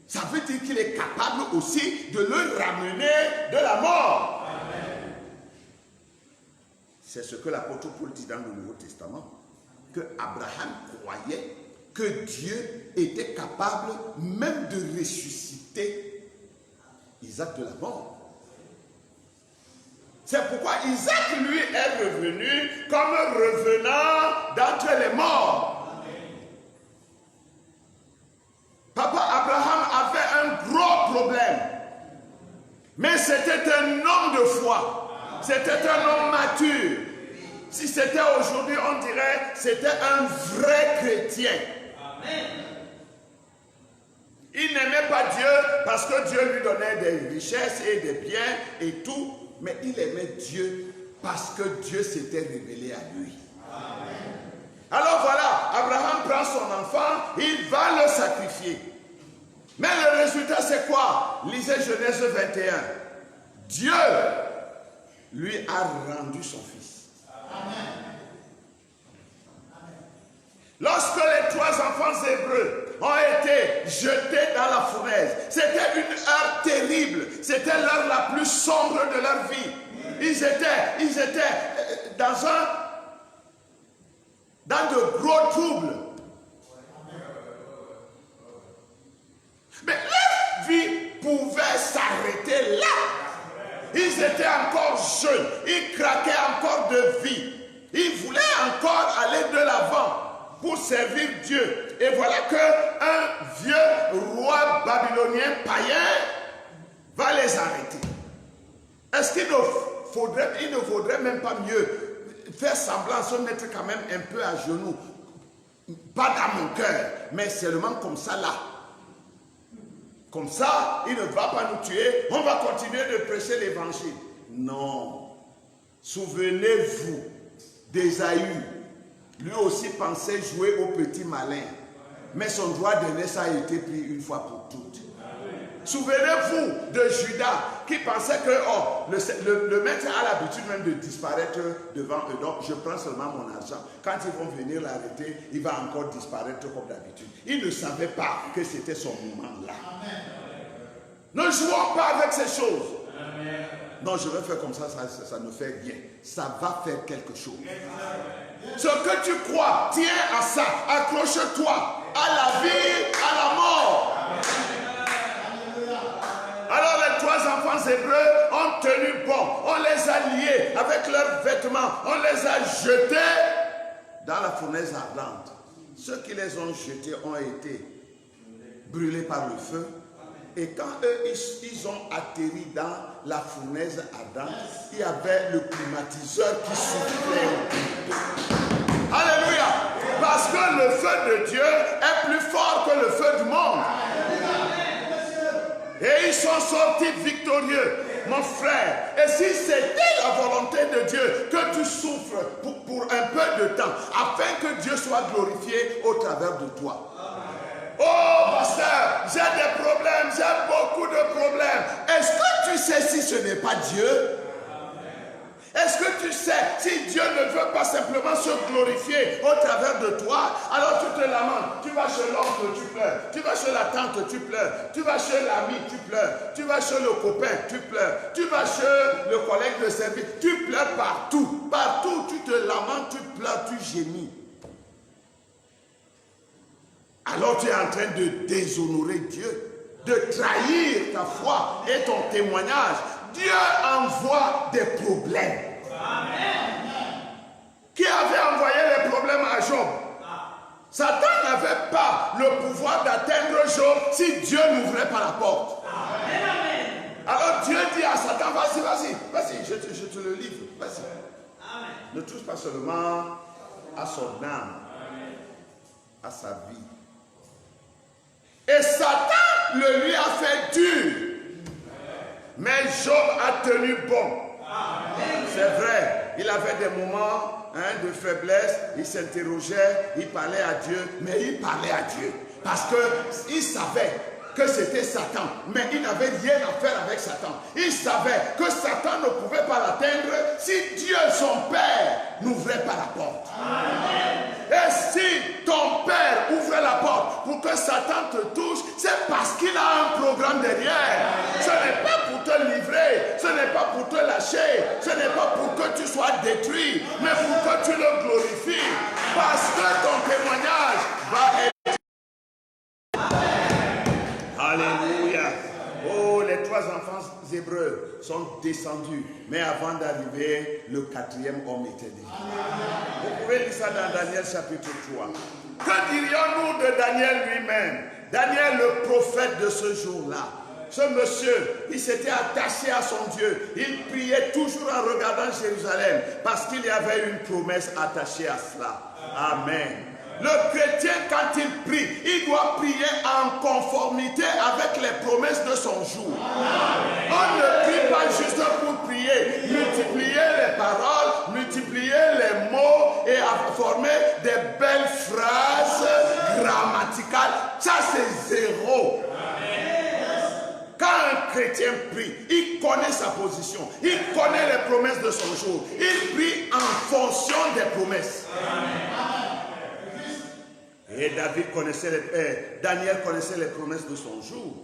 Ça veut dire qu'il est capable aussi de le ramener de la mort. C'est ce que l'apôtre Paul dit dans le Nouveau Testament, que Abraham croyait que Dieu était capable même de ressusciter Isaac de la mort. C'est pourquoi Isaac, lui, est revenu comme revenant d'entre les morts. Papa Abraham avait un gros problème. Mais c'était un homme de foi. C'était un homme mature. Si c'était aujourd'hui, on dirait c'était un vrai chrétien. Il n'aimait pas Dieu parce que Dieu lui donnait des richesses et des biens et tout. Mais il aimait Dieu parce que Dieu s'était révélé à lui. Alors voilà, Abraham prend son enfant, il va le sacrifier. Mais le résultat c'est quoi? Lisez Genèse 21. Dieu lui a rendu son fils. Lorsque les 3 enfants hébreux ont été jetés dans la fournaise, c'était une heure terrible, c'était l'heure la plus sombre de leur vie. Ils étaient dans de gros troubles. Mais leur vie pouvait s'arrêter là. Ils étaient encore jeunes, ils craquaient encore de vie. Ils voulaient encore aller de l'avant pour servir Dieu. Et voilà qu'un vieux roi babylonien païen va les arrêter. Est-ce qu'il ne vaudrait même pas mieux faire semblant, se mettre quand même un peu à genoux? Pas dans mon cœur, mais seulement comme ça là. Comme ça, il ne va pas nous tuer, on va continuer de prêcher l'évangile. Non. Souvenez-vous d'Ésaü. Lui aussi pensait jouer au petit malin. Mais son droit d'aînesse a été pris une fois pour toutes. Souvenez-vous de Judas qui pensait que le maître a l'habitude même de disparaître devant eux. Donc je prends seulement mon argent. Quand ils vont venir l'arrêter, il va encore disparaître comme d'habitude. Il ne savait pas que c'était son moment là. Ne jouons pas avec ces choses. Non, je vais faire comme ça, ça ne fait rien. Ça va faire quelque chose. Ce que tu crois, tiens à ça. Accroche-toi à la vie, à la mort. Alors les 3 enfants hébreux ont tenu bon. On les a liés avec leurs vêtements. On les a jetés dans la fournaise ardente. Ceux qui les ont jetés ont été brûlés par le feu. Et quand eux, ils ont atterri dans la fournaise ardente, il y avait le climatiseur qui soufflait. Alléluia! Parce que le feu de Dieu est plus fort que le feu du monde. Et ils sont sortis victorieux, mon frère. Et si c'était la volonté de Dieu que tu souffres pour un peu de temps, afin que Dieu soit glorifié au travers de toi. Oh, pasteur, j'ai des problèmes, j'ai beaucoup de problèmes. Est-ce que tu sais si ce n'est pas Dieu? Est-ce que tu sais, si Dieu ne veut pas simplement se glorifier au travers de toi, alors tu te lamentes. Tu vas chez l'oncle, tu pleures. Tu vas chez la tante, tu pleures. Tu vas chez l'ami, tu pleures. Tu vas chez le copain, tu pleures. Tu vas chez le collègue de service, tu pleures partout. Partout, tu te lamentes, tu pleures, tu gémis. Alors tu es en train de déshonorer Dieu, de trahir ta foi et ton témoignage. Dieu envoie des problèmes. Amen. Qui avait envoyé les problèmes à Job? Satan n'avait pas le pouvoir d'atteindre Job si Dieu n'ouvrait pas la porte. Amen. Alors Dieu dit à Satan, vas-y, je te le livre, vas-y. Ne touche pas seulement à son âme, à sa vie. Et Satan le lui a fait dur. Mais Job a tenu bon. C'est vrai, il avait des moments de faiblesse, il s'interrogeait, il parlait à Dieu, mais il parlait à Dieu. Parce qu'il savait que c'était Satan, mais il n'avait rien à faire avec Satan. Il savait que Satan ne pouvait pas l'atteindre si Dieu, son Père, n'ouvrait pas la porte. Amen. Et si ton Père ouvrait la porte pour que Satan te touche, c'est parce qu'il a un programme derrière. Ce n'est pas pour te livrer, ce n'est pas pour te lâcher, ce n'est pas pour que tu sois détruit, mais pour que tu le glorifies. Parce que ton témoignage va être... Alléluia. Oh, les 3 enfants hébreux sont descendus. Mais avant d'arriver, le 4e homme était déjà. Vous pouvez lire ça dans Daniel chapitre 3. Que dirions-nous de Daniel lui-même? Daniel, le prophète de ce jour-là. Ce monsieur, il s'était attaché à son Dieu. Il priait toujours en regardant Jérusalem parce qu'il y avait une promesse attachée à cela. Amen. Le chrétien, quand il prie, il doit prier en conformité avec les promesses de son jour. Amen. On ne prie pas juste pour prier, multiplier les paroles, multiplier les mots et former des belles phrases grammaticales. Ça, c'est zéro. Quand un chrétien prie, il connaît sa position, il connaît les promesses de son jour, il prie en fonction des promesses. Amen. Et Daniel connaissait les promesses de son jour.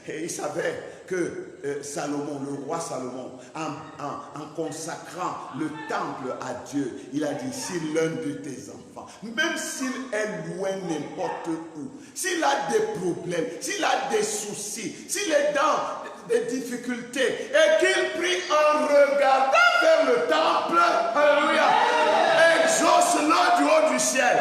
Et il savait que Salomon, le roi Salomon, en consacrant le temple à Dieu, il a dit, si l'un de tes enfants, même s'il est loin n'importe où, s'il a des problèmes, s'il a des soucis, s'il est dans des difficultés, et qu'il prie en regardant vers le temple, alléluia, exauce-le du haut du ciel.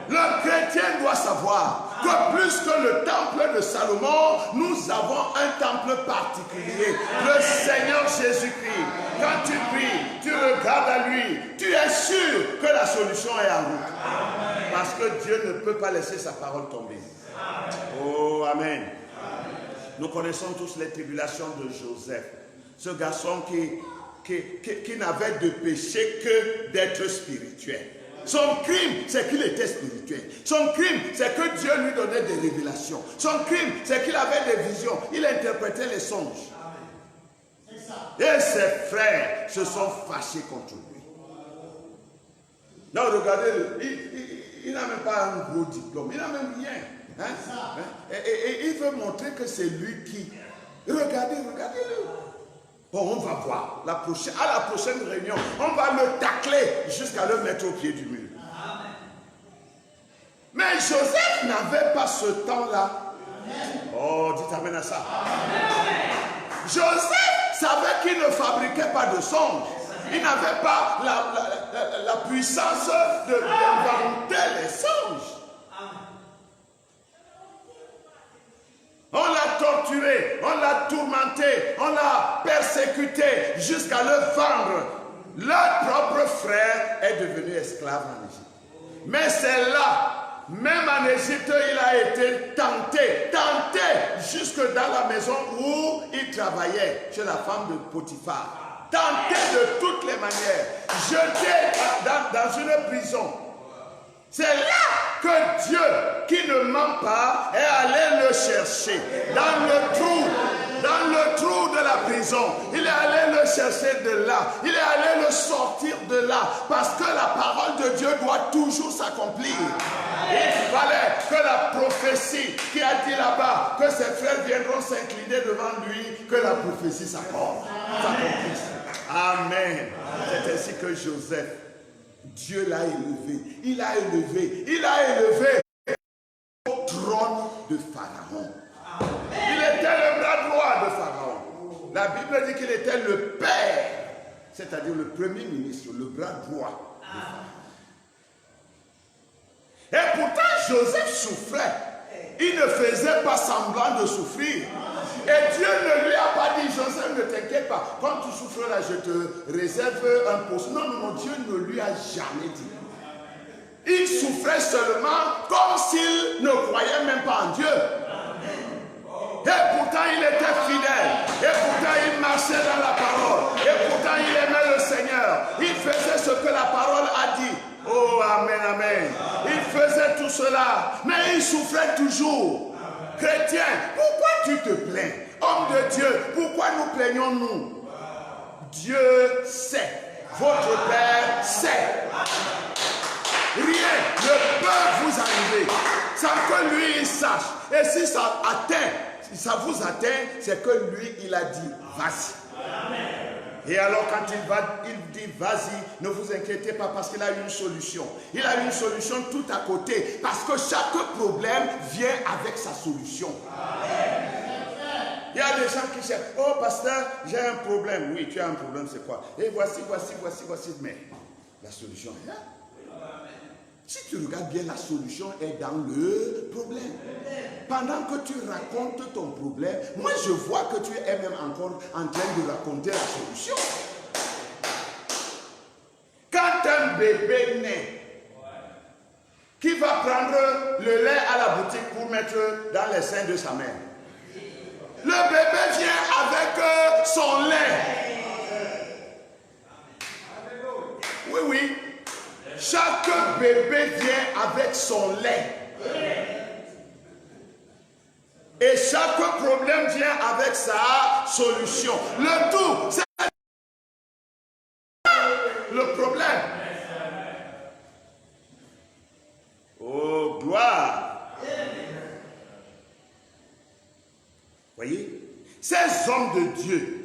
Le chrétien doit savoir que plus que le temple de Salomon, nous avons un temple particulier, le Seigneur Jésus-Christ. Quand tu pries, tu regardes à lui, tu es sûr que la solution est en route. Parce que Dieu ne peut pas laisser sa parole tomber. Oh, amen. Nous connaissons tous les tribulations de Joseph. Ce garçon qui n'avait de péché que d'être spirituel. Son crime, c'est qu'il était spirituel. Son crime, c'est que Dieu lui donnait des révélations. Son crime, c'est qu'il avait des visions. Il interprétait les songes. Et ses frères se sont fâchés contre lui. Non, regardez, il n'a même pas un gros diplôme. Il n'a même rien. Et il veut montrer que c'est lui qui... Regardez-le. Bon, on va voir. À la prochaine réunion, on va le tacler jusqu'à le mettre au pied du mur. Amen. Mais Joseph n'avait pas ce temps-là. Oh, dites amen à ça. Amen. Joseph savait qu'il ne fabriquait pas de songes. Il n'avait pas la puissance d'inventer les songes. On l'a torturé, on l'a tourmenté, on l'a persécuté jusqu'à le vendre. Leur propre frère est devenu esclave en Égypte. Mais c'est là, même en Égypte, il a été tenté jusque dans la maison où il travaillait, chez la femme de Potiphar. Tenté de toutes les manières, jeté dans une prison. C'est là que Dieu, qui ne ment pas, est allé le chercher. Dans le trou dans le trou de la prison. Il est allé le chercher de là. Il est allé le sortir de là. Parce que la parole de Dieu doit toujours s'accomplir. Il fallait que la prophétie qui a dit là-bas que ses frères viendront s'incliner devant lui, que la prophétie s'accomplisse. Amen. C'est ainsi que Joseph, Dieu l'a élevé. Il a élevé au trône de Pharaon. Il était le bras droit de Pharaon. La Bible dit qu'il était le père, c'est-à-dire le premier ministre, le bras droit de Pharaon. Et pourtant, Joseph souffrait. Il ne faisait pas semblant de souffrir. Et Dieu ne lui a pas dit, Joseph, ne t'inquiète pas. Quand tu souffres là, je te réserve un poste. Non, non, Dieu ne lui a jamais dit. Il souffrait seulement comme s'il ne croyait même pas en Dieu. Et pourtant, il était fidèle. Et pourtant, il marchait dans la parole. Et pourtant, il aimait le Seigneur. Il faisait ce que la parole a dit. Oh, amen, amen. Il faisait tout cela, mais il souffrait toujours. Chrétien, pourquoi tu te plains? Homme de Dieu, pourquoi nous plaignons-nous? Dieu sait. Votre Père sait. Rien ne peut vous arriver sans que lui il sache. Et si ça vous atteint, c'est que lui il a dit vas-y. Et alors quand il dit vas-y, ne vous inquiétez pas parce qu'il a une solution. Il a une solution tout à côté parce que chaque problème vient avec sa solution. Il y a des gens qui cherchent, oh pasteur, j'ai un problème. Oui, tu as un problème, c'est quoi? Et voici, mais la solution est là. Si tu regardes bien, la solution est dans le problème. Pendant que tu racontes ton problème, moi je vois que tu es même encore en train de raconter la solution. Quand un bébé naît, qui va prendre le lait à la boutique pour mettre dans les seins de sa mère, le bébé vient avec son lait. Oui, oui. Chaque bébé vient avec son lait. Et chaque problème vient avec sa solution. Le tout, c'est le problème. Oh, gloire. Voyez, ces hommes de Dieu,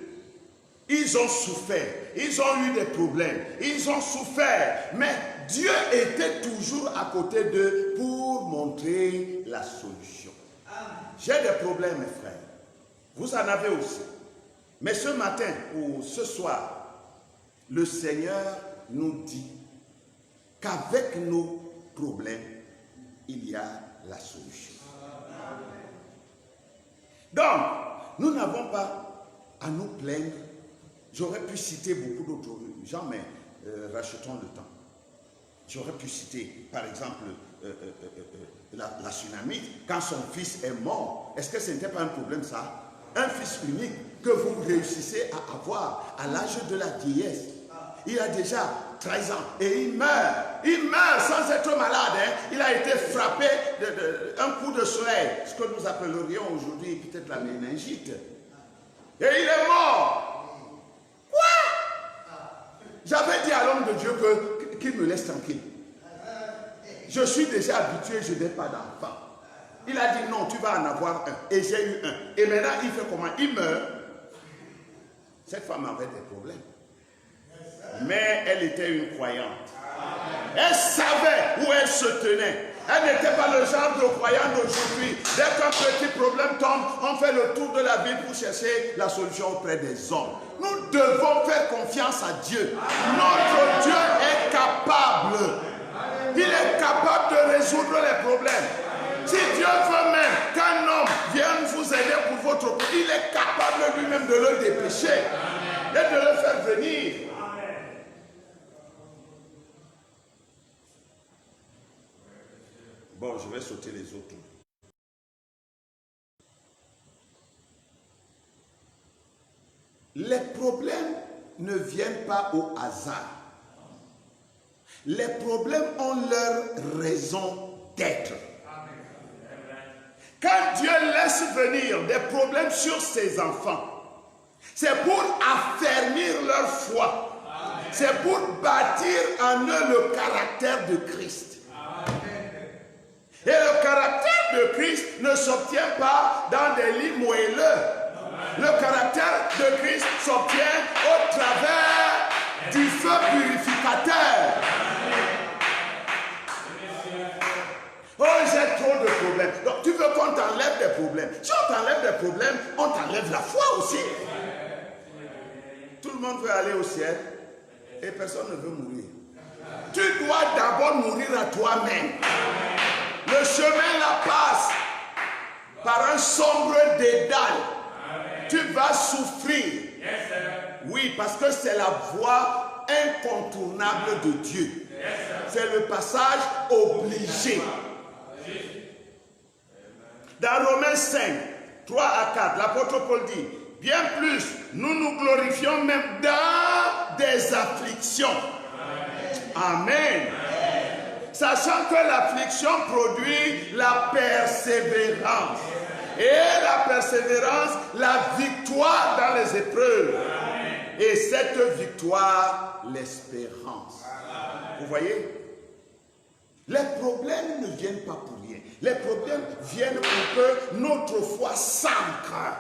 ils ont souffert, ils ont eu des problèmes, ils ont souffert, mais Dieu était toujours à côté d'eux pour montrer la solution. J'ai des problèmes, mes frères. Vous en avez aussi. Mais ce matin ou ce soir, le Seigneur nous dit qu'avec nos problèmes, il y a la solution. Donc, nous n'avons pas à nous plaindre. J'aurais pu citer beaucoup d'autres gens, mais rachetons le temps. J'aurais pu citer, par exemple, la tsunami, quand son fils est mort. Est-ce que ce n'était pas un problème, ça? Un fils unique que vous réussissez à avoir à l'âge de la vieillesse. Il a déjà 13 ans et il meurt. Il meurt sans être malade. Hein. Il a été frappé d'un coup de soleil, ce que nous appellerions aujourd'hui peut-être la méningite. Et il est mort. Quoi? J'avais dit à l'homme de Dieu qu'il me laisse tranquille. Je suis déjà habitué, je n'ai pas d'enfant. Il a dit non, tu vas en avoir un. Et j'ai eu un. Et maintenant, il fait comment? Il meurt. Cette femme avait des problèmes. Mais elle était une croyante. Elle savait où elle se tenait. Elle n'était pas le genre de croyant d'aujourd'hui. Dès qu'un petit problème tombe, on fait le tour de la ville pour chercher la solution auprès des hommes. Nous devons faire confiance à Dieu. Notre Dieu est capable. Il est capable de résoudre les problèmes. Si Dieu veut même qu'un homme vienne vous aider pour votre problème, il est capable lui-même de le dépêcher et de le faire venir. Bon, je vais sauter les autres. Les problèmes ne viennent pas au hasard. Les problèmes ont leur raison d'être. Quand Dieu laisse venir des problèmes sur ses enfants, c'est pour affermir leur foi. C'est pour bâtir en eux le caractère de Christ. Et le caractère de Christ ne s'obtient pas dans des lits moelleux. Le caractère de Christ s'obtient au travers du feu purificateur. Oh, j'ai trop de problèmes. Donc tu veux qu'on t'enlève des problèmes. Si on t'enlève des problèmes, on t'enlève la foi aussi. Tout le monde veut aller au ciel et personne ne veut mourir. Tu dois d'abord mourir à toi-même. Le chemin là passe par un sombre dédale. Tu vas souffrir. Oui, parce que c'est la voie incontournable de Dieu. C'est le passage obligé. Dans Romains 5, 3 à 4, l'apôtre Paul dit, bien plus, nous nous glorifions même dans des afflictions. Amen. Sachant que l'affliction produit la persévérance. Et la persévérance, la victoire dans les épreuves. Et cette victoire, l'espérance. Vous voyez? Les problèmes ne viennent pas pour rien. Les problèmes viennent pour que notre foi s'ancre.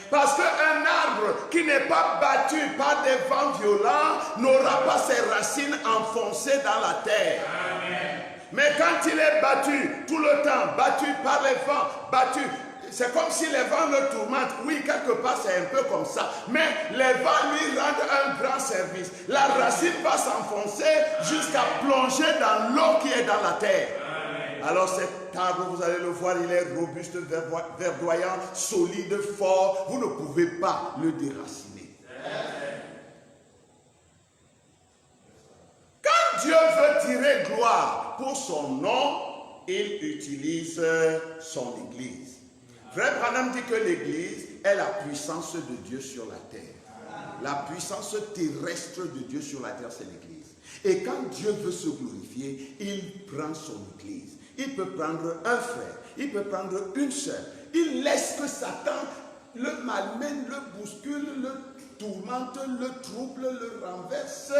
Parce qu'un arbre qui n'est pas battu par des vents violents n'aura pas ses racines enfoncées dans la terre. Mais quand il est battu tout le temps, battu par les vents, battu, c'est comme si les vents le tourmentent. Oui, quelque part c'est un peu comme ça. Mais les vents lui rendent un grand service. La racine va s'enfoncer jusqu'à plonger dans l'eau qui est dans la terre. Alors cet arbre, vous allez le voir, il est robuste, verdoyant, solide, fort. Vous ne pouvez pas le déraciner. Quand Dieu veut tirer gloire pour son nom, il utilise son Église. Frère Branham dit que l'Église est la puissance de Dieu sur la terre. La puissance terrestre de Dieu sur la terre, c'est l'Église. Et quand Dieu veut se glorifier, il prend son Église. Il peut prendre un frère, il peut prendre une sœur. Il laisse que Satan le malmène, le bouscule, le tourmente, le trouble, le renverse.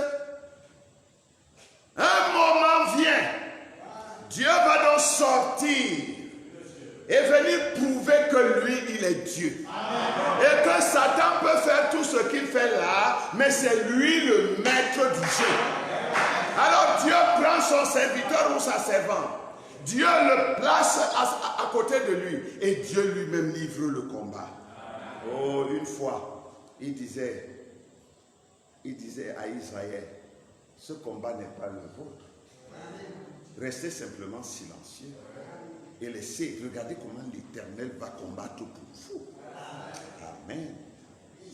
Un moment vient, Dieu va donc sortir et venir prouver que lui, il est Dieu. Et que Satan peut faire tout ce qu'il fait là, mais c'est lui le maître du jeu. Alors Dieu prend son serviteur ou sa servante. Dieu le place à côté de lui. Et Dieu lui-même livre le combat. Oh, une fois, il disait à Israël, ce combat n'est pas le vôtre. Restez simplement silencieux. Et laissez, regardez comment l'Éternel va combattre pour vous. Amen.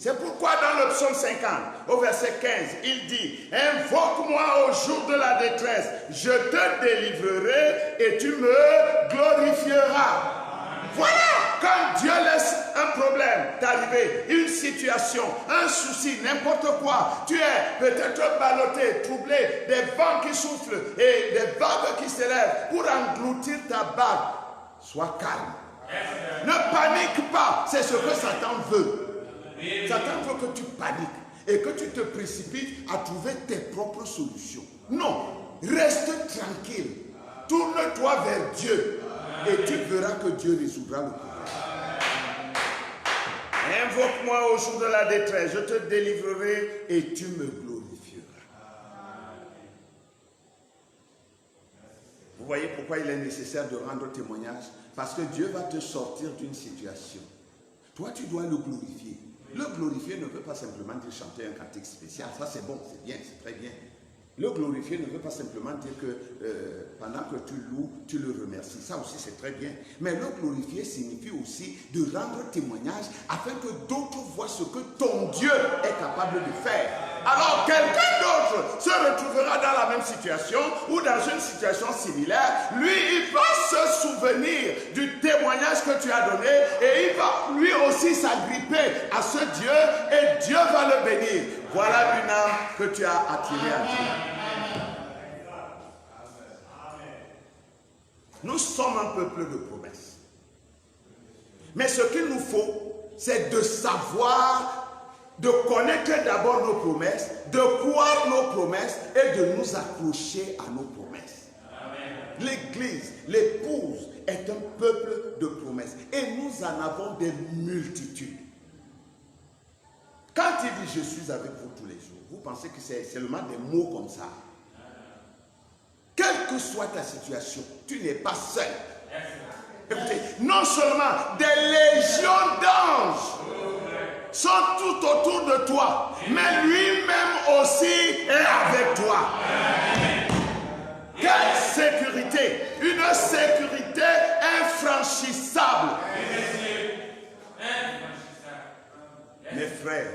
C'est pourquoi dans le psaume 50, au verset 15, il dit, invoque-moi au jour de la détresse, je te délivrerai et tu me glorifieras. Voilà, quand Dieu laisse un problème t'arriver, une situation, un souci, n'importe quoi, tu es peut-être ballotté, troublé, des vents qui soufflent et des vagues qui s'élèvent pour engloutir ta bague. Sois calme. Ne panique pas, c'est ce que Satan veut. Satan veut que tu paniques et que tu te précipites à trouver tes propres solutions. Non, reste tranquille. Tourne-toi vers Dieu et tu verras que Dieu résoudra le problème. Invoque-moi au jour de la détresse, je te délivrerai et tu me glorifieras. Vous voyez pourquoi il est nécessaire de rendre témoignage? Parce que Dieu va te sortir d'une situation. Toi, tu dois le glorifier. Le glorifier ne veut pas simplement dire chanter un cantique spécial. Ça, c'est bon, c'est bien, c'est très bien. Le glorifier ne veut pas simplement dire que pendant que tu loues, tu le remercies. Ça aussi, c'est très bien. Mais le glorifier signifie aussi de rendre témoignage afin que d'autres voient ce que ton Dieu est capable de faire. Alors, quelqu'un d'autre se retrouvera dans la même situation ou dans une situation similaire. Lui, il va se souvenir du témoignage que tu as donné et il va lui aussi s'agripper à ce Dieu et Dieu va le bénir. Voilà une âme que tu as attirée à Dieu. Nous sommes un peuple de promesses. Mais ce qu'il nous faut, c'est de savoir, de connaître d'abord nos promesses, de croire nos promesses et de nous accrocher à nos promesses. L'Église, l'épouse, est un peuple de promesses. Et nous en avons des multitudes. Quand il dit « je suis avec vous tous les jours », vous pensez que c'est seulement des mots comme ça. Quelle que soit ta situation, tu n'es pas seul. Écoutez, non seulement des légions d'anges sont tout autour de toi, mais lui-même aussi est avec toi. Quelle sécurité! Une sécurité infranchissable. Mes frères,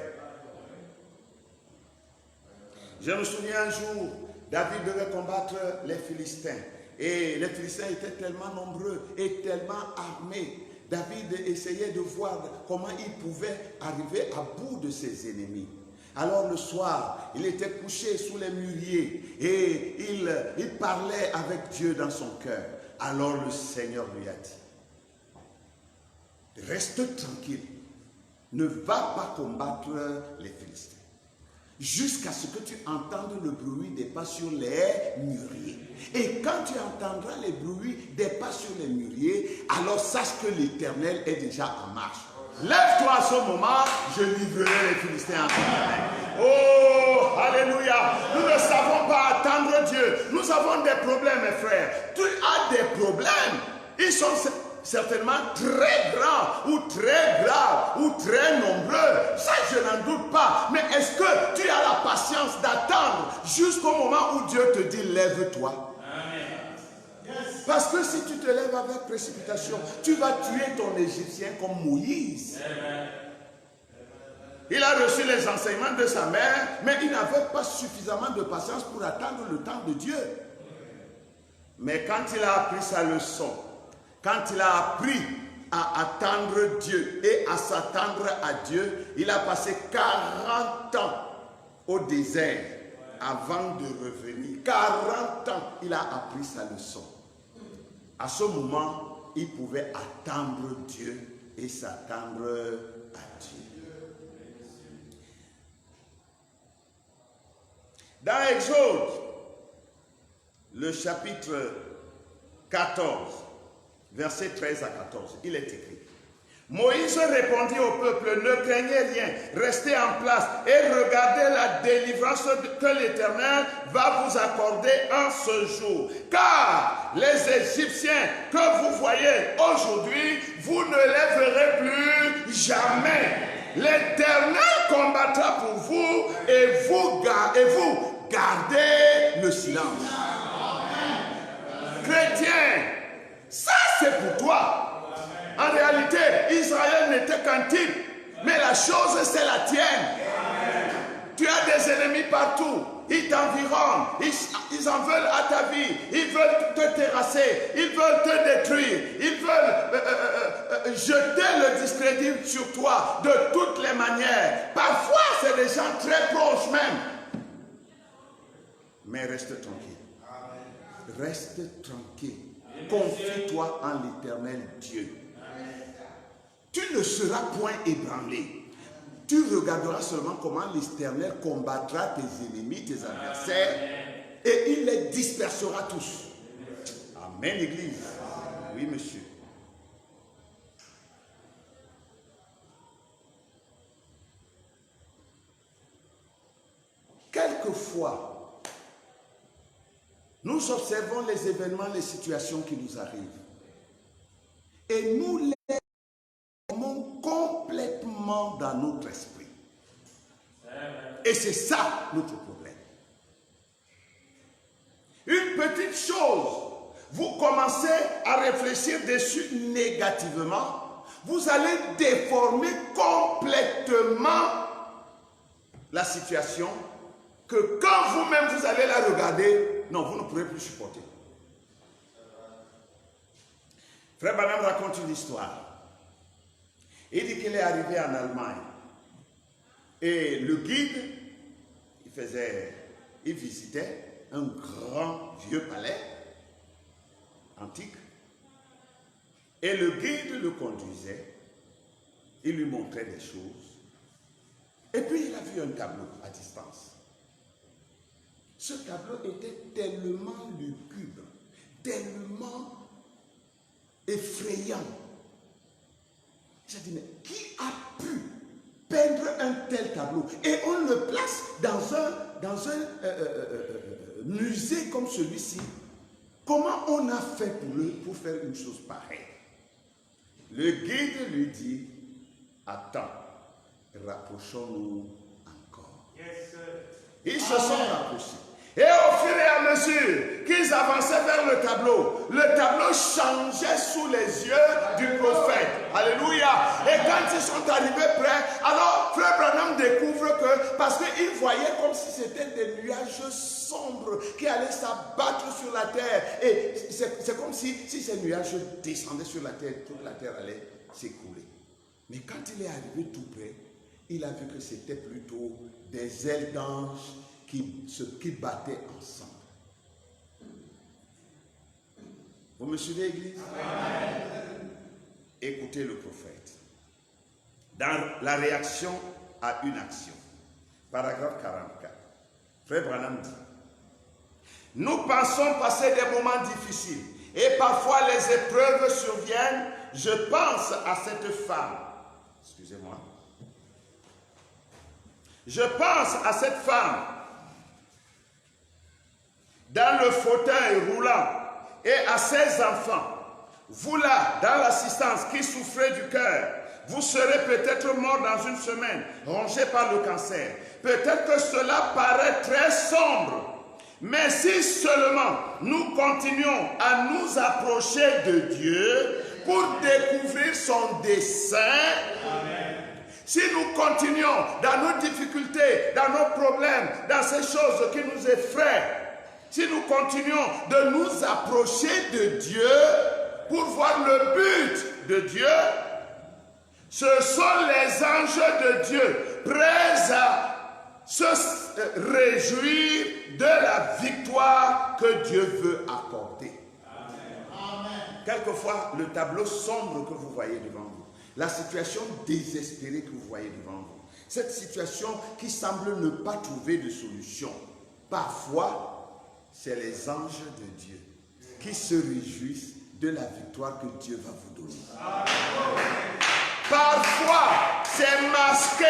je me souviens un jour, David devait combattre les Philistins. Et les Philistins étaient tellement nombreux et tellement armés. David essayait de voir comment il pouvait arriver à bout de ses ennemis. Alors le soir, il était couché sous les mûriers et il parlait avec Dieu dans son cœur. Alors le Seigneur lui a dit, reste tranquille, ne va pas combattre les Philistins jusqu'à ce que tu entendes le bruit des pas sur les mûriers. Et quand tu entendras les bruits des pas sur les mûriers, alors sache que l'Éternel est déjà en marche. Lève-toi à ce moment, je livrerai les Philistins en ta main. Oh, alléluia. Nous ne savons pas attendre Dieu. Nous avons des problèmes, mes frères. Tu as des problèmes. Ils sont certainement très grands, ou très graves, ou très nombreux. Ça, je n'en doute pas. Mais est-ce que tu as la patience d'attendre jusqu'au moment où Dieu te dit, lève-toi? Parce que si tu te lèves avec précipitation, tu vas tuer ton Égyptien comme Moïse. Il a reçu les enseignements de sa mère, mais il n'avait pas suffisamment de patience pour attendre le temps de Dieu. Mais quand il a appris sa leçon, quand il a appris à attendre Dieu et à s'attendre à Dieu, il a passé 40 ans au désert avant de revenir. 40 ans, il a appris sa leçon. À ce moment, il pouvait attendre Dieu et s'attendre à Dieu. Dans Exode, le chapitre 14, versets 13 à 14, il est écrit. Moïse répondit au peuple, ne craignez rien, restez en place et regardez la délivrance que l'Éternel va vous accorder en ce jour. Car les Égyptiens que vous voyez aujourd'hui, vous ne les verrez plus jamais. L'Éternel combattra pour vous et vous gardez le silence. Chrétien, ça c'est pour toi. En réalité, Israël n'était qu'un type, mais la chose c'est la tienne. Tu as des ennemis partout, ils t'environnent, ils en veulent à ta vie, ils veulent te terrasser, ils veulent te détruire, ils veulent jeter le discrédit sur toi de toutes les manières. Parfois, c'est des gens très proches même. Mais reste tranquille. Reste tranquille. Confie-toi en l'Éternel Dieu. Tu ne seras point ébranlé. Tu regarderas seulement comment l'Éternel combattra tes ennemis, tes adversaires, et il les dispersera tous. Amen, Église. Oui, monsieur. Quelquefois, nous observons les événements, les situations qui nous arrivent. Et nous les mettons complètement dans notre esprit. Et c'est ça notre problème. Une petite chose, vous commencez à réfléchir dessus négativement, vous allez déformer complètement la situation que quand vous-même vous allez la regarder, non, vous ne pourrez plus supporter. Frère Branham raconte une histoire. Il dit qu'il est arrivé en Allemagne. Et le guide, il visitait un grand vieux palais antique. Et le guide le conduisait il lui montrait des choses. Et puis il a vu un tableau à distance. Ce tableau était tellement lugubre, tellement effrayant. J'ai dit, mais qui a pu peindre un tel tableau? Et on le place dans un musée comme celui-ci. Comment on a fait pour faire une chose pareille? Le guide lui dit, attends, rapprochons-nous encore. Yes, Ils se sont rapprochés. Et au fur et à mesure qu'ils avançaient vers le tableau changeait sous les yeux du prophète. Alléluia. Et quand ils sont arrivés près, alors Frère Branham découvre que, parce qu'il voyait comme si c'était des nuages sombres qui allaient s'abattre sur la terre. Et c'est comme si ces nuages descendaient sur la terre, toute la terre allait s'écrouler. Mais quand il est arrivé tout près, il a vu que c'était plutôt des ailes d'ange qui battaient ensemble. Vous me suivez, Église? Amen. Écoutez le prophète. Dans la réaction à une action. Paragraphe 44. Frère Branham dit, nous pensons passer des moments difficiles et parfois les épreuves surviennent. Je pense à cette femme. Excusez-moi. Je pense à cette femme dans le fauteuil roulant et à ses enfants. Vous là, dans l'assistance qui souffrez du cœur, vous serez peut-être mort dans une semaine, rongé par le cancer. Peut-être que cela paraît très sombre, mais si seulement nous continuons à nous approcher de Dieu pour découvrir son dessein, amen. Si nous continuons dans nos difficultés, dans nos problèmes, dans ces choses qui nous effraient, si nous continuons de nous approcher de Dieu pour voir le but de Dieu, ce sont les anges de Dieu prêts à se réjouir de la victoire que Dieu veut accorder. Amen. Quelquefois, le tableau sombre que vous voyez devant vous, la situation désespérée que vous voyez devant vous, cette situation qui semble ne pas trouver de solution, parfois, c'est les anges de Dieu qui se réjouissent de la victoire que Dieu va vous donner. Parfois, c'est masqué.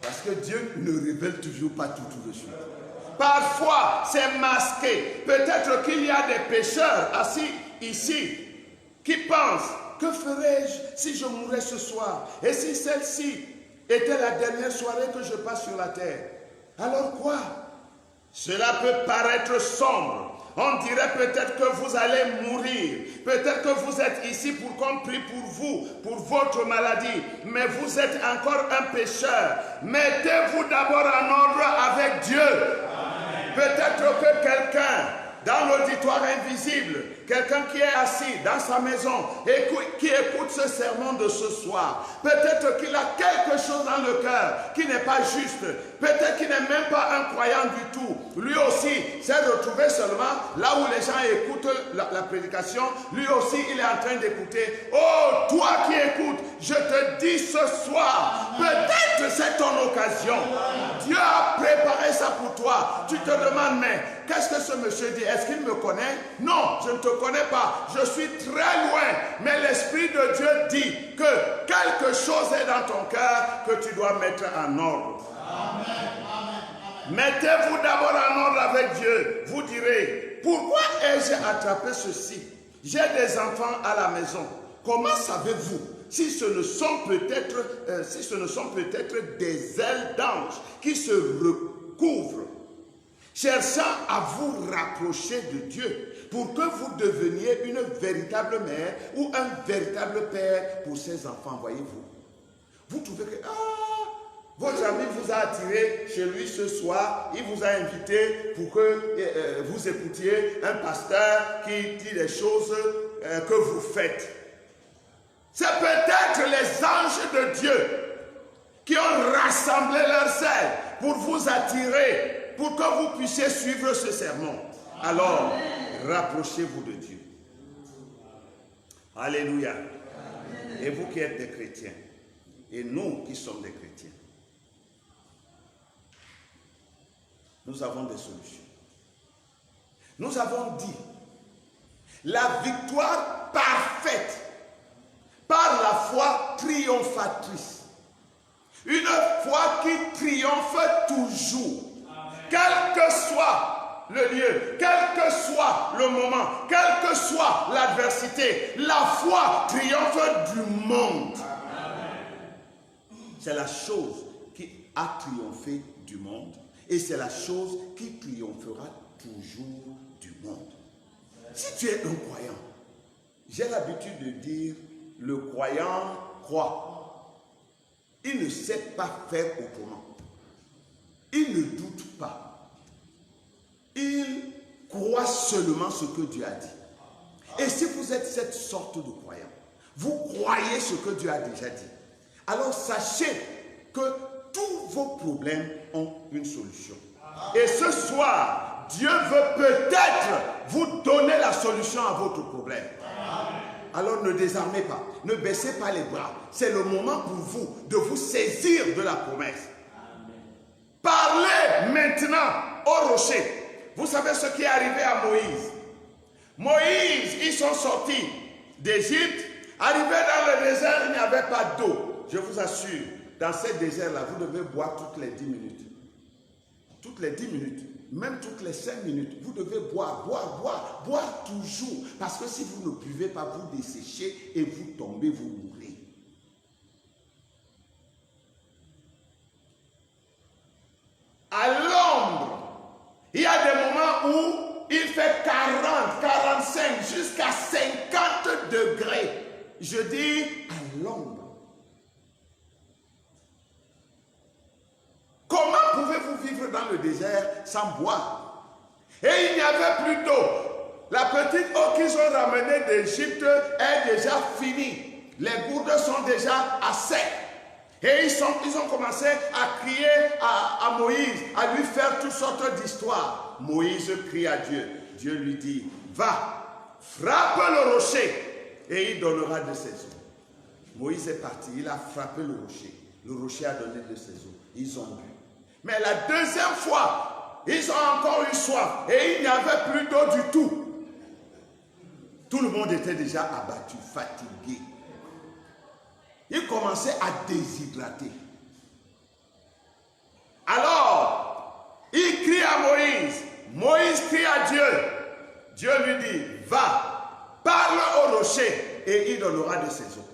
Parce que Dieu ne révèle toujours pas tout de suite. Parfois, c'est masqué. Peut-être qu'il y a des pécheurs assis ici qui pensent, que ferais-je si je mourais ce soir? Et si celle-ci était la dernière soirée que je passe sur la terre? Alors quoi? Cela peut paraître sombre. On dirait peut-être que vous allez mourir. Peut-être que vous êtes ici pour qu'on prie pour vous, pour votre maladie. Mais vous êtes encore un pécheur. Mettez-vous d'abord en ordre avec Dieu. Peut-être que quelqu'un dans l'auditoire invisible, quelqu'un qui est assis dans sa maison et qui écoute ce sermon de ce soir, peut-être qu'il a quelque chose dans le cœur qui n'est pas juste, peut-être qu'il n'est même pas un croyant du tout. Lui aussi s'est retrouvé seulement là où les gens écoutent la prédication, lui aussi il est en train d'écouter. Oh, toi qui écoutes, je te dis ce soir, peut-être c'est ton occasion. Dieu a préparé ça pour toi. Tu te demandes, mais qu'est-ce que ce monsieur dit? Est-ce qu'il me connaît? Non, je ne te connais pas. Je suis très loin. Mais l'Esprit de Dieu dit que quelque chose est dans ton cœur que tu dois mettre en ordre. Amen. Mettez-vous d'abord en ordre avec Dieu. Vous direz, pourquoi ai-je attrapé ceci? J'ai des enfants à la maison. Comment savez-vous si ce ne sont peut-être des ailes d'ange qui se recouvrent, cherchant à vous rapprocher de Dieu pour que vous deveniez une véritable mère ou un véritable père pour ses enfants, voyez-vous? Vous trouvez que votre ami vous a attiré chez lui ce soir, il vous a invité pour que vous écoutiez un pasteur qui dit les choses que vous faites. C'est peut-être les anges de Dieu qui ont rassemblé leurs ailes pour vous attirer, pour que vous puissiez suivre ce sermon. Alors, rapprochez-vous de Dieu. Alléluia. Et vous qui êtes des chrétiens, Et nous qui sommes des chrétiens, nous avons des solutions. Nous avons dit, la victoire parfaite par la foi triomphatrice. Une foi qui triomphe toujours. Amen. Quel que soit le lieu, quel que soit le moment, quelle que soit l'adversité, la foi triomphe du monde. C'est la chose qui a triomphé du monde et c'est la chose qui triomphera toujours du monde. Si tu es un croyant, j'ai l'habitude de dire, le croyant croit. Il ne sait pas faire autrement. Il ne doute pas. Il croit seulement ce que Dieu a dit. Et si vous êtes cette sorte de croyant, vous croyez ce que Dieu a déjà dit, alors sachez que tous vos problèmes ont une solution. Et ce soir, Dieu veut peut-être vous donner la solution à votre problème. Alors ne désarmez pas, ne baissez pas les bras. C'est le moment pour vous de vous saisir de la promesse. Parlez maintenant au rocher. Vous savez ce qui est arrivé à Moïse. Moïse, ils sont sortis d'Égypte. Arrivés dans le désert, il n'y avait pas d'eau. Je vous assure, dans ce désert-là, vous devez boire toutes les 10 minutes. Toutes les 10 minutes. Même toutes les 5 minutes, vous devez boire toujours. Parce que si vous ne buvez pas, vous desséchez et vous tombez, vous mourrez. À l'ombre, il y a des moments où il fait 40, 45, jusqu'à 50 degrés. Je dis à l'ombre. Comment pouvez-vous vivre dans le désert sans boire? Et il n'y avait plus d'eau. La petite eau qu'ils ont ramenée d'Égypte est déjà finie. Les gourdes sont déjà à sec. Et ils ont commencé à crier à Moïse, à lui faire toutes sortes d'histoires. Moïse crie à Dieu. Dieu lui dit, va, frappe le rocher et il donnera de ses eaux. Moïse est parti, il a frappé le rocher. Le rocher a donné de ses eaux. Ils ont bu. Mais la deuxième fois, ils ont encore eu soif et il n'y avait plus d'eau du tout. Tout le monde était déjà abattu, fatigué. Ils commençaient à déshydrater. Alors, il crie à Moïse. Moïse crie à Dieu. Dieu lui dit, va, parle au rocher et il donnera de ses eaux.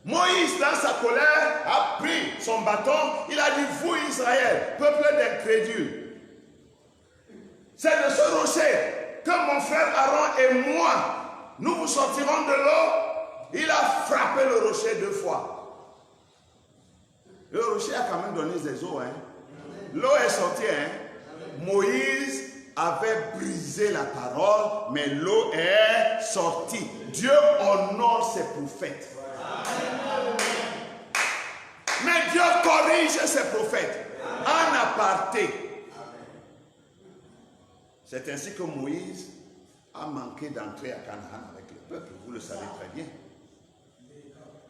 Moïse, dans sa colère, a pris son bâton. Il a dit, vous Israël, peuple d'incrédules, c'est de ce rocher que mon frère Aaron et moi, nous vous sortirons de l'eau. Il a frappé le rocher 2 fois. Le rocher a quand même donné des eaux. L'eau est sortie. Moïse avait brisé la parole, mais l'eau est sortie. Dieu honore ses prophètes. Mais Dieu corrige ses prophètes en aparté. C'est ainsi que Moïse a manqué d'entrer à Canaan avec le peuple. Vous le savez très bien.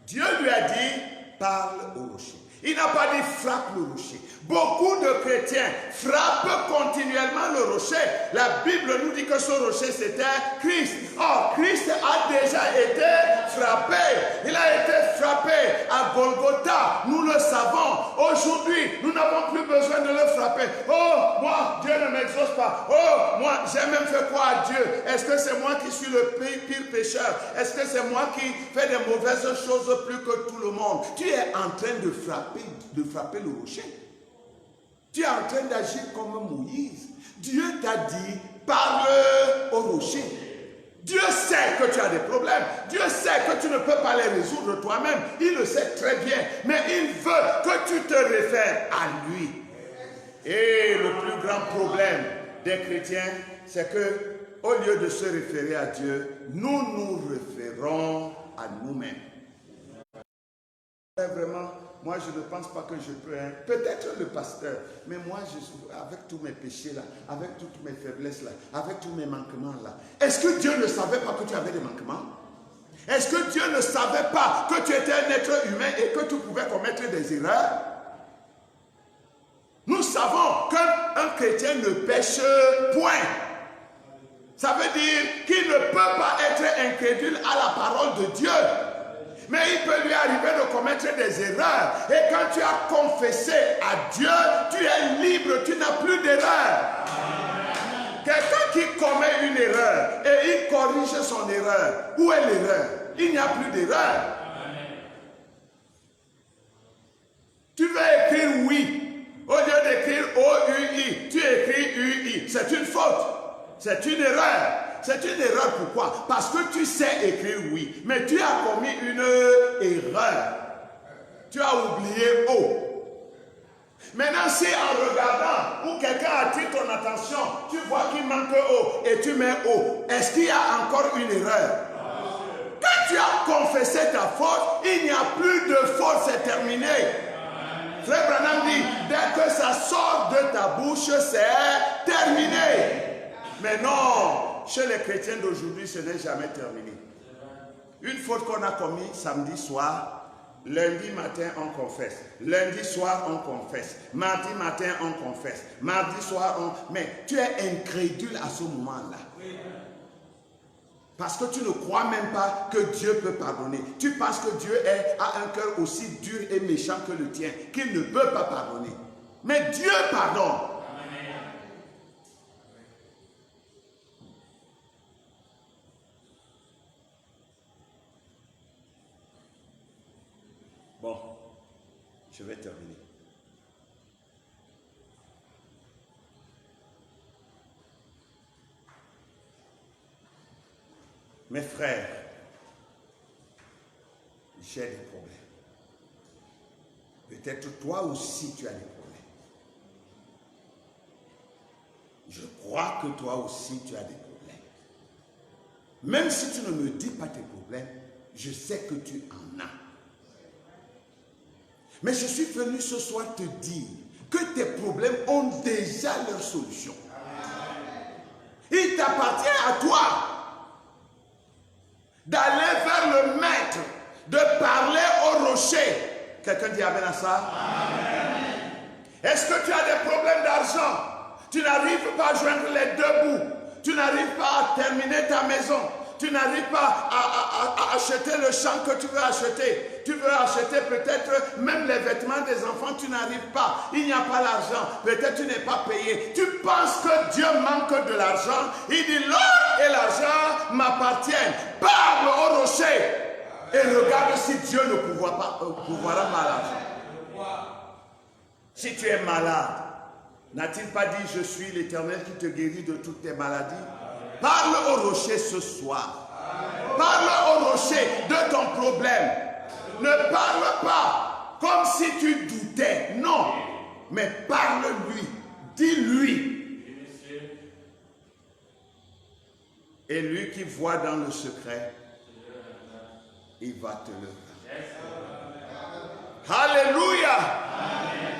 Dieu lui a dit, parle au rocher. Il n'a pas dit frappe le rocher. Beaucoup de chrétiens frappent continuellement le rocher. La Bible nous dit que ce rocher c'était Christ. Or, Christ a déjà été frappé. Il a été frappé à Golgotha. Nous le savons. Aujourd'hui, nous n'avons plus besoin de le frapper. Oh, moi, Dieu ne m'exauce pas. Oh, moi, j'ai même fait quoi à Dieu? Est-ce que c'est moi qui suis le pire pécheur? Est-ce que c'est moi qui fais des mauvaises choses plus que tout le monde? Tu es en train de frapper le rocher. Tu es en train d'agir comme Moïse. Dieu t'a dit, parle au rocher. Dieu sait que tu as des problèmes. Dieu sait que tu ne peux pas les résoudre toi-même. Il le sait très bien. Mais il veut que tu te réfères à lui. Et le plus grand problème des chrétiens, c'est que au lieu de se référer à Dieu, nous nous référons à nous-mêmes. Vraiment, moi je ne pense pas que je peux, peut-être le pasteur, mais moi avec tous mes péchés là, avec toutes mes faiblesses là, avec tous mes manquements là, est-ce que Dieu ne savait pas que tu avais des manquements? Est-ce que Dieu ne savait pas que tu étais un être humain et que tu pouvais commettre des erreurs? Nous savons qu'un chrétien ne pêche point. Ça veut dire qu'il ne peut pas être incrédule à la parole de Dieu. Mais il peut lui arriver de commettre des erreurs. Et quand tu as confessé à Dieu, tu es libre, tu n'as plus d'erreur. Quelqu'un qui commet une erreur et il corrige son erreur, où est l'erreur? Il n'y a plus d'erreur. Tu vas écrire oui, au lieu d'écrire O-U-I, tu écris U-I. C'est une faute, c'est une erreur. C'est une erreur, pourquoi? Parce que tu sais écrire oui, mais tu as commis une erreur. Tu as oublié O. Maintenant, si en regardant où quelqu'un attire ton attention, tu vois qu'il manque O et tu mets O, est-ce qu'il y a encore une erreur? Quand tu as confessé ta faute, il n'y a plus de faute, c'est terminé. Frère Branham dit, dès que ça sort de ta bouche, c'est terminé. Mais non, chez les chrétiens d'aujourd'hui, ce n'est jamais terminé. Une faute qu'on a commise samedi soir, lundi matin, on confesse. Lundi soir, on confesse. Mardi matin, on confesse. Mardi soir, on... Mais tu es incrédule à ce moment-là. Parce que tu ne crois même pas que Dieu peut pardonner. Tu penses que Dieu a un cœur aussi dur et méchant que le tien, qu'il ne peut pas pardonner. Mais Dieu pardonne. Bon, je vais terminer. Mes frères, j'ai des problèmes. Peut-être toi aussi tu as des problèmes. Je crois que toi aussi tu as des problèmes. Même si tu ne me dis pas tes problèmes, je sais que tu en as. Mais je suis venu ce soir te dire que tes problèmes ont déjà leur solution. Il t'appartient à toi d'aller vers le maître, de parler au rocher. Quelqu'un dit amen à ça? Amen. Est-ce que tu as des problèmes d'argent? Tu n'arrives pas à joindre les deux bouts. Tu n'arrives pas à terminer ta maison. Tu n'arrives pas à acheter le champ que tu veux acheter. Tu veux acheter peut-être même les vêtements des enfants, tu n'arrives pas. Il n'y a pas l'argent. Peut-être tu n'es pas payé. Tu penses que Dieu manque de l'argent. Il dit l'or et l'argent m'appartiennent. Parle au rocher et regarde si Dieu ne pourvoira pas l'argent. Si tu es malade, n'a-t-il pas dit je suis l'Éternel qui te guérit de toutes tes maladies? Parle au rocher ce soir. Parle au rocher de ton problème. Ne parle pas comme si tu doutais. Non. Mais parle-lui. Dis-lui. Et lui qui voit dans le secret, il va te le rendre. Alléluia.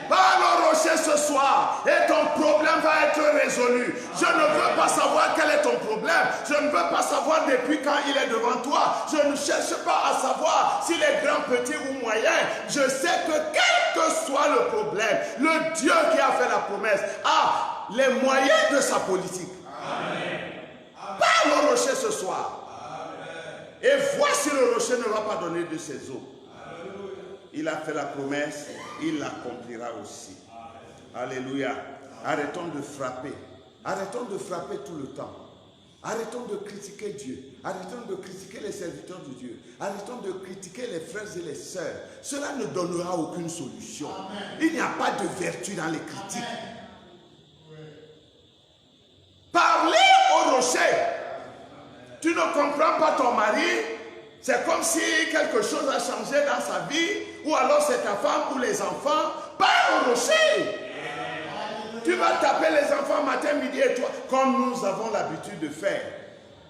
Parle au rocher ce soir et ton problème va être résolu. Je ne veux pas savoir quel est ton problème. Je ne veux pas savoir depuis quand il est devant toi. Je ne cherche pas à savoir s'il est grand, petit ou moyen. Je sais que quel que soit le problème, le Dieu qui a fait la promesse a les moyens de sa politique. Amen. Parle au rocher ce soir. Amen. Et vois si le rocher ne va pas donner de ses eaux. Il a fait la promesse, il l'accomplira aussi. Alléluia. Arrêtons de frapper. Arrêtons de frapper tout le temps. Arrêtons de critiquer Dieu. Arrêtons de critiquer les serviteurs de Dieu. Arrêtons de critiquer les frères et les sœurs. Cela ne donnera aucune solution. Il n'y a pas de vertu dans les critiques. Parlez au rocher. Tu ne comprends pas ton mari. C'est comme si quelque chose a changé dans sa vie, ou alors c'est ta femme ou les enfants. Parle au rocher. Tu vas taper les enfants matin, midi et toi, comme nous avons l'habitude de faire.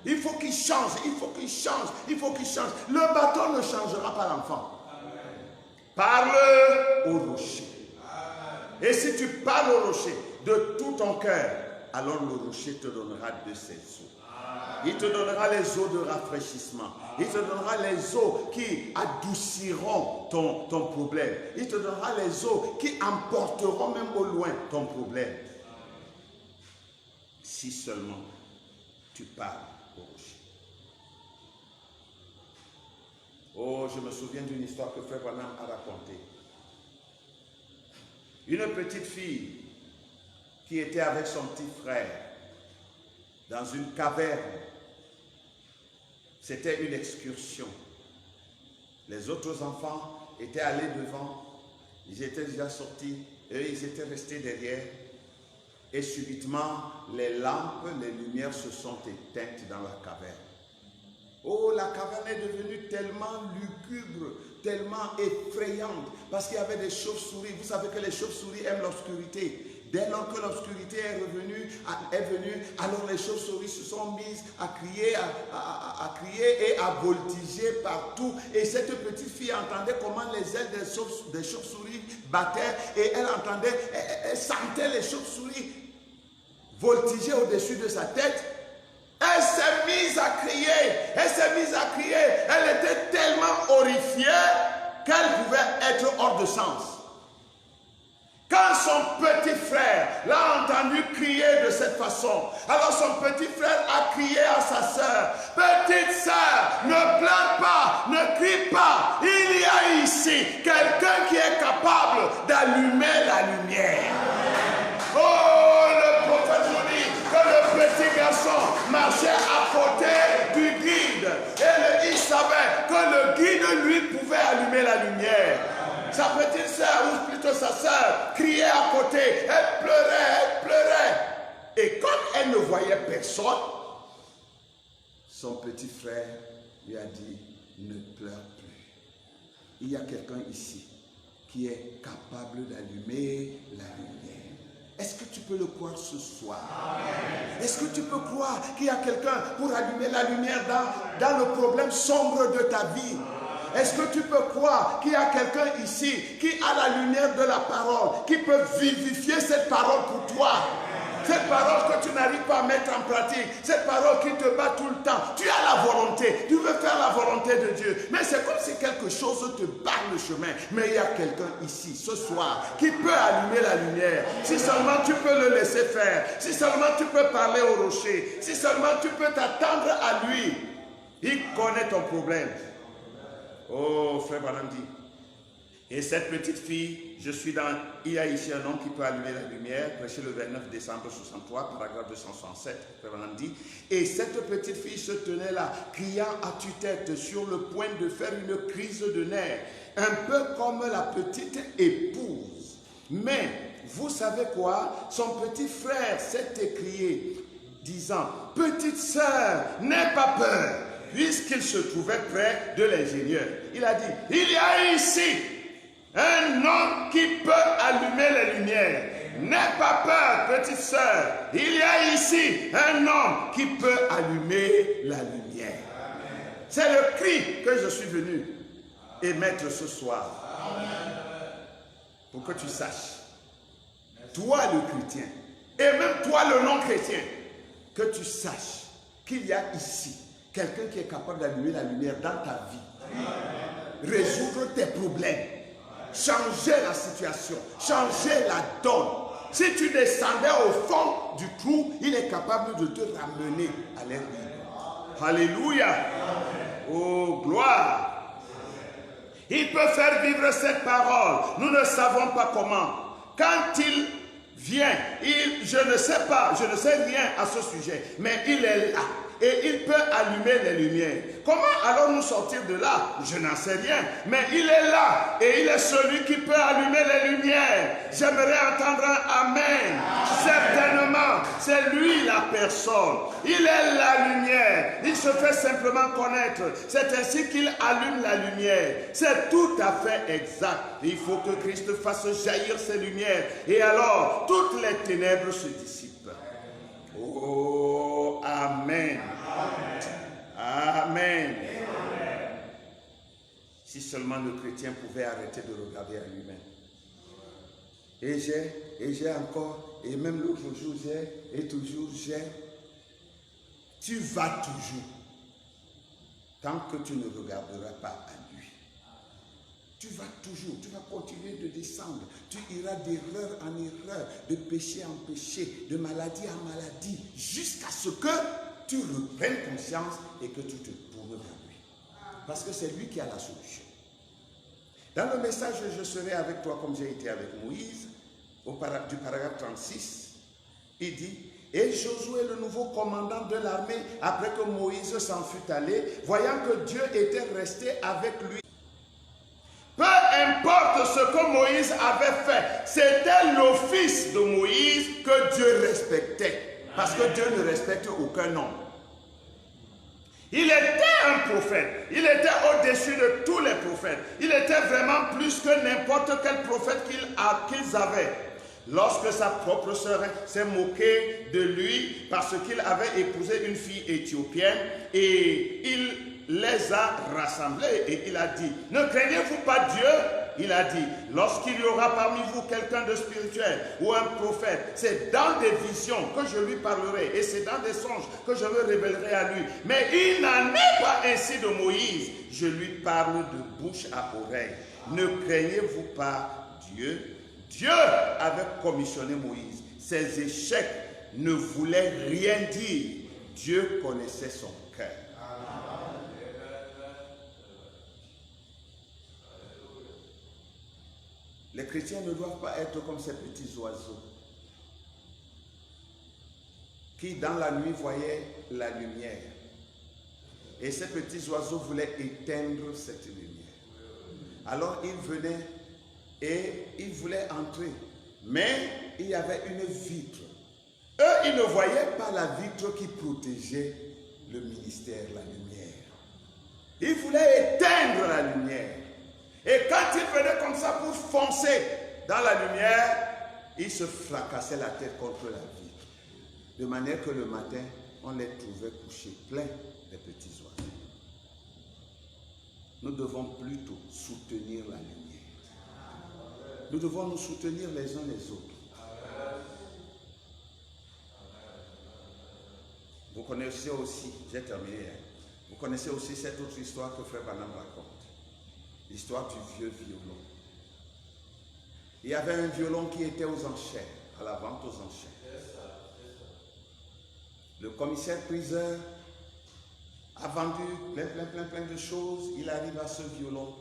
Il faut qu'ils changent, il faut qu'ils changent, il faut qu'ils changent. Le bâton ne changera pas l'enfant. Parle au rocher. Et si tu parles au rocher de tout ton cœur, alors le rocher te donnera de ses eaux. Il te donnera les eaux de rafraîchissement. Il te donnera les eaux qui adouciront ton problème. Il te donnera les eaux qui emporteront même au loin ton problème. Si seulement tu parles au rocher. Oh, je me souviens d'une histoire que Frère Branham a racontée. Une petite fille qui était avec son petit frère dans une caverne. C'était une excursion. Les autres enfants étaient allés devant. Ils étaient déjà sortis. Eux, ils étaient restés derrière. Et subitement, les lampes, les lumières se sont éteintes dans la caverne. Oh, la caverne est devenue tellement lugubre, tellement effrayante, parce qu'il y avait des chauves-souris. Vous savez que les chauves-souris aiment l'obscurité. Dès lors que l'obscurité est venue, alors les chauves-souris se sont mises à crier, à crier et à voltiger partout. Et cette petite fille entendait comment les ailes des chauves-souris battaient et elle sentait les chauves-souris voltiger au-dessus de sa tête. Elle s'est mise à crier, elle était tellement horrifiée qu'elle pouvait être hors de sens. Quand son petit frère l'a entendu crier de cette façon, alors son petit frère a crié à sa sœur, petite sœur, ne pleure pas, ne crie pas, il y a ici quelqu'un qui est capable d'allumer la lumière. Oh, le prophète nous dit que le petit garçon marchait à côté du guide et il savait que le guide lui pouvait allumer la lumière. Sa petite sœur, ou plutôt sa sœur, criait à côté, elle pleurait. Et comme elle ne voyait personne, son petit frère lui a dit, ne pleure plus. Il y a quelqu'un ici qui est capable d'allumer la lumière. Est-ce que tu peux le croire ce soir? Est-ce que tu peux croire qu'il y a quelqu'un pour allumer la lumière dans le problème sombre de ta vie? Est-ce que tu peux croire qu'il y a quelqu'un ici qui a la lumière de la parole, qui peut vivifier cette parole pour toi? Cette parole que tu n'arrives pas à mettre en pratique, cette parole qui te bat tout le temps. Tu as la volonté, tu veux faire la volonté de Dieu. Mais c'est comme si quelque chose te barre le chemin. Mais il y a quelqu'un ici, ce soir, qui peut allumer la lumière. Si seulement tu peux le laisser faire. Si seulement tu peux parler au rocher. Si seulement tu peux t'attendre à lui. Il connaît ton problème. Oh, Frère Branham dit. Et cette petite fille, il y a ici un homme qui peut allumer la lumière, prêché le 29 décembre 63, paragraphe 267, Frère Branham dit. Et cette petite fille se tenait là, criant à tue-tête, sur le point de faire une crise de nerfs, un peu comme la petite épouse. Mais, vous savez quoi? Son petit frère s'est écrié, disant, petite sœur, n'aie pas peur. Puisqu'il se trouvait près de l'ingénieur, il a dit, il y a ici un homme qui peut allumer les lumières. N'aie pas peur, petite sœur. Il y a ici un homme qui peut allumer la lumière. C'est le cri que je suis venu émettre ce soir. Pour que tu saches, toi le chrétien, et même toi le non-chrétien, que tu saches qu'il y a ici quelqu'un qui est capable d'allumer la lumière dans ta vie. Résoudre tes problèmes. Changer la situation. Changer la donne. Si tu descendais au fond du trou, il est capable de te ramener à l'air libre. Alléluia. Oh, gloire. Il peut faire vivre cette parole. Nous ne savons pas comment. Quand il vient, je ne sais pas, je ne sais rien à ce sujet, mais il est là. Et il peut allumer les lumières. Comment allons-nous sortir de là? Je n'en sais rien. Mais il est là. Et il est celui qui peut allumer les lumières. J'aimerais entendre un amen. Certainement, c'est lui la personne. Il est la lumière. Il se fait simplement connaître. C'est ainsi qu'il allume la lumière. C'est tout à fait exact. Il faut que Christ fasse jaillir ses lumières. Et alors, toutes les ténèbres se dissipent. Oh, amen. Amen. Si seulement le chrétien pouvait arrêter de regarder à lui-même. Et j'ai encore, et même l'autre jour et toujours j'ai. tu vas toujours, tant que tu ne regarderas pas à lui. Tu vas toujours, tu vas continuer de descendre. Tu iras d'erreur en erreur, de péché en péché, de maladie en maladie, jusqu'à ce que tu reprennes conscience et que tu te tournes vers lui. Parce que c'est lui qui a la solution. Dans le message « Je serai avec toi comme j'ai été avec Moïse », du paragraphe 36, il dit « Et Josué, le nouveau commandant de l'armée, après que Moïse s'en fut allé, voyant que Dieu était resté avec lui, peu importe ce que Moïse avait fait, c'était l'office de Moïse que Dieu respectait. Parce que Dieu ne respecte aucun homme. Il était un prophète. Il était au-dessus de tous les prophètes. Il était vraiment plus que n'importe quel prophète qu'ils avaient. Lorsque sa propre sœur s'est moquée de lui parce qu'il avait épousé une fille éthiopienne et il les a rassemblés et il a dit, ne craignez-vous pas Dieu? Il a dit, lorsqu'il y aura parmi vous quelqu'un de spirituel ou un prophète, c'est dans des visions que je lui parlerai et c'est dans des songes que je me révélerai à lui. Mais il n'en est pas ainsi de Moïse. Je lui parle de bouche à oreille. Ne craignez-vous pas Dieu? Dieu avait commissionné Moïse. Ses échecs ne voulaient rien dire. Dieu connaissait son cœur. Les chrétiens ne doivent pas être comme ces petits oiseaux qui dans la nuit voyaient la lumière. Et ces petits oiseaux voulaient éteindre cette lumière. Alors ils venaient et ils voulaient entrer. Mais il y avait une vitre. Eux, ils ne voyaient pas la vitre qui protégeait le ministère, la lumière. Ils voulaient éteindre la lumière. Et quand ils venaient comme ça pour foncer dans la lumière, ils se fracassaient la tête contre la vitre. De manière que le matin, on les trouvait couchés pleins de petits oiseaux. Nous devons plutôt soutenir la lumière. Nous devons nous soutenir les uns les autres. Vous connaissez aussi, j'ai terminé, vous connaissez aussi cette autre histoire que Frère Branham raconte. L'histoire du vieux violon. Il y avait un violon qui était aux enchères, à la vente aux enchères. Le commissaire-priseur a vendu plein de choses. Il arrive à ce violon,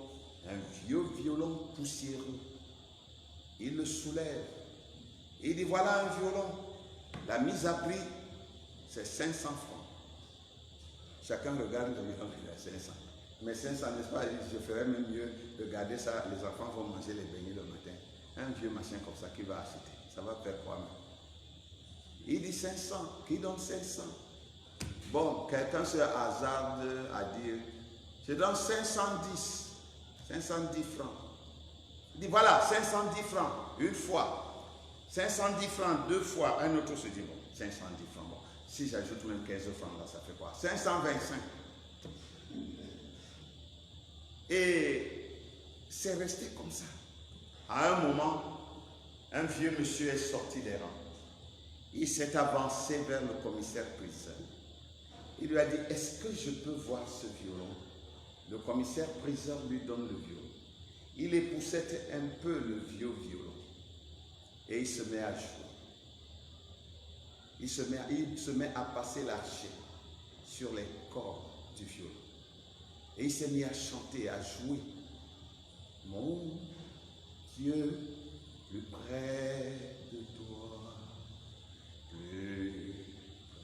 un vieux violon poussiéreux. Il le soulève. Il dit, voilà un violon. La mise à prix, c'est 500 francs. Chacun regarde le violon, il a 500. Mais 500, n'est-ce pas? Je ferais même mieux de garder ça. Les enfants vont manger les beignets le matin. Un vieux machin comme ça, qui va acheter? Ça va faire quoi même? Il dit 500. Qui donne 500? Bon, quelqu'un se hasarde à dire, je donne 510. 510 francs. Il dit, voilà, 510 francs, une fois. 510 francs, deux fois. Un autre se dit, bon, 510 francs. Bon, si j'ajoute même 15 francs, là, ça fait quoi? 525. Et c'est resté comme ça. À un moment, un vieux monsieur est sorti des rangs. Il s'est avancé vers le commissaire-priseur. Il lui a dit, est-ce que je peux voir ce violon? Le commissaire-priseur lui donne le violon. Il époussette un peu le vieux violon. Et il se met à jouer. Il se met à passer l'archet sur les cordes du violon. Et il s'est mis à chanter, à jouer. Mon Dieu, plus près de toi, plus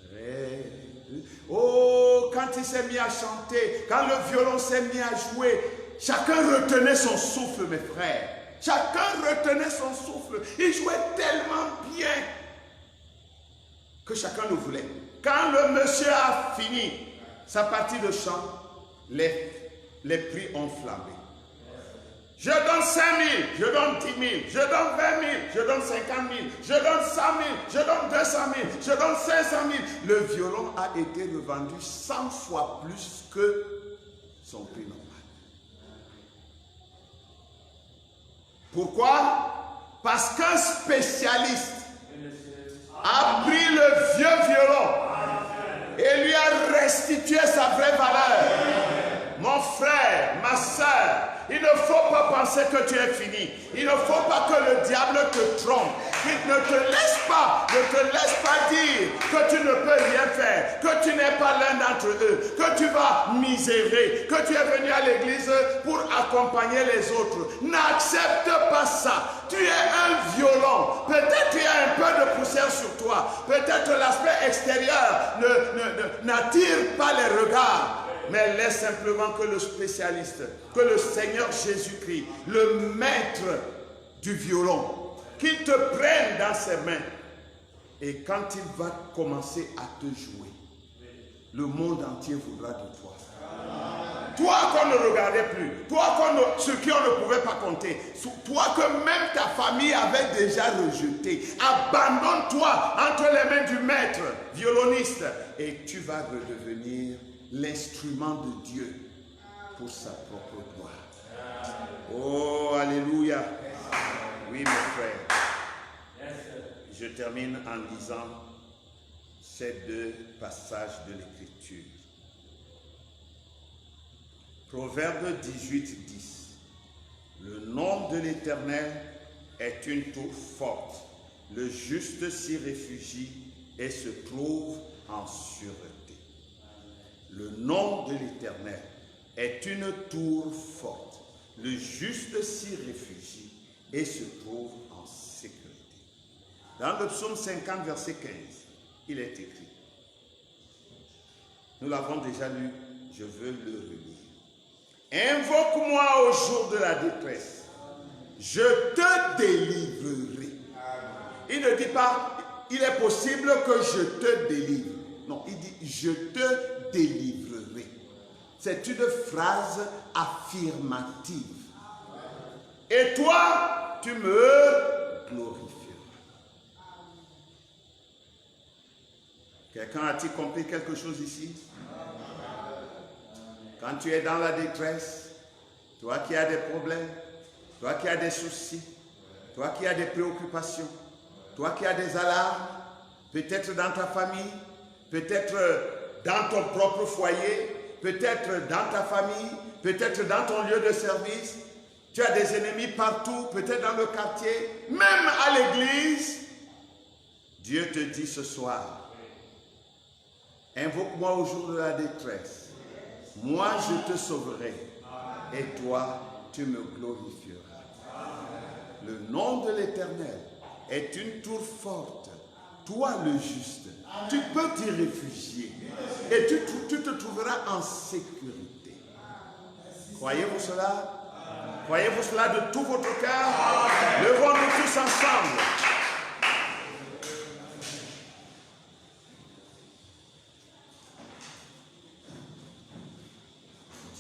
près de... Oh, quand il s'est mis à chanter, quand le violon s'est mis à jouer, chacun retenait son souffle, mes frères. Chacun retenait son souffle. Il jouait tellement bien que chacun le voulait. Quand le monsieur a fini sa partie de chant, les prix ont flambé. Je donne 5 000, je donne 10 000, je donne 20 000, je donne 50 000, je donne 100 000, je donne 200 000, je donne 500 000. Le violon a été revendu 100 fois plus que son prix normal. Pourquoi? Parce qu'un spécialiste a pris le vieux violon et lui a ne faut pas penser que tu es fini. Il ne faut pas que le diable te trompe. Il ne te laisse pas dire que tu ne peux rien faire, que tu n'es pas l'un d'entre eux, que tu vas misérer, que tu es venu à l'église pour accompagner les autres. N'accepte pas ça. Tu es un violon. Peut-être il y a un peu de poussière sur toi. Peut-être l'aspect extérieur n'attire pas les regards. Mais laisse simplement que le spécialiste, que le Seigneur Jésus-Christ, le maître du violon, qu'il te prenne dans ses mains. Et quand il va commencer à te jouer, le monde entier voudra de toi. Toi qu'on ne regardait plus, toi sur qui on ne pouvait pas compter, toi que même ta famille avait déjà rejeté, abandonne-toi entre les mains du maître violoniste et tu vas redevenir l'instrument de Dieu pour sa propre gloire. Oh, alléluia. Oui, mes frères. Je termine en lisant ces deux passages de l'Écriture. Proverbe 18, 10. Le nom de l'Éternel est une tour forte. Le juste s'y réfugie et se trouve en sûreté. Le nom de l'Éternel est une tour forte. Le juste s'y réfugie et se trouve en sécurité. Dans le psaume 50, verset 15, il est écrit. Nous l'avons déjà lu, je veux le relire. Invoque-moi au jour de la détresse, je te délivrerai. Il ne dit pas, il est possible que je te délivre. Non, il dit, je te délivrerai. C'est une phrase affirmative. Et toi, tu me glorifieras. Quelqu'un a-t-il compris quelque chose ici? Quand tu es dans la détresse, toi qui as des problèmes, toi qui as des soucis, toi qui as des préoccupations, toi qui as des alarmes, peut-être dans ta famille, peut-être dans ton propre foyer, peut-être dans ta famille, peut-être dans ton lieu de service, tu as des ennemis partout, peut-être dans le quartier, même à l'église. Dieu te dit ce soir, invoque-moi au jour de la détresse. Moi, je te sauverai et toi, tu me glorifieras. Le nom de l'Éternel est une tour forte. Toi, le juste, tu peux t'y réfugier et tu te trouveras en sécurité. Croyez-vous cela? Croyez-vous cela de tout votre cœur? Levons-nous tous ensemble.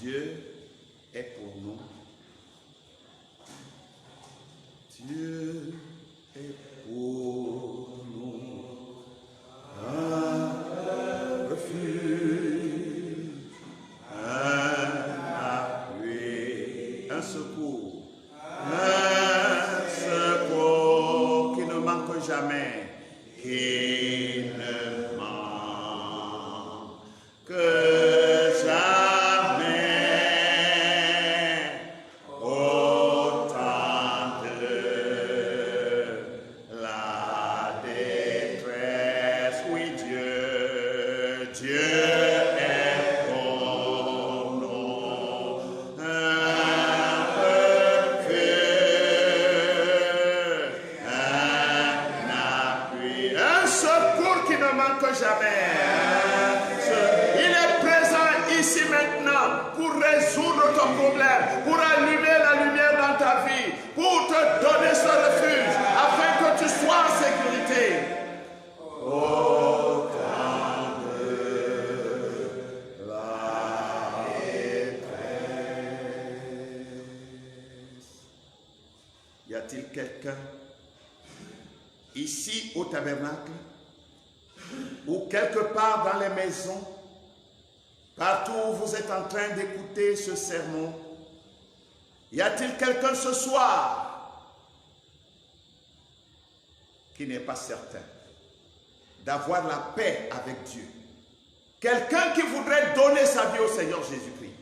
Dieu est pour nous. Dieu est pour nous. Un refuge, un appui, un secours. Un secours qui ne manque jamais. Qui ne manque jamais. Pour allumer la lumière dans ta vie, pour te donner ce refuge, afin que tu sois en sécurité. Au temps de la détresse. Y a-t-il quelqu'un ici au tabernacle ou quelque part dans les maisons, partout où vous êtes en train d'écouter ce sermon, y a-t-il quelqu'un ce soir qui n'est pas certain d'avoir la paix avec Dieu? Quelqu'un qui voudrait donner sa vie au Seigneur Jésus-Christ,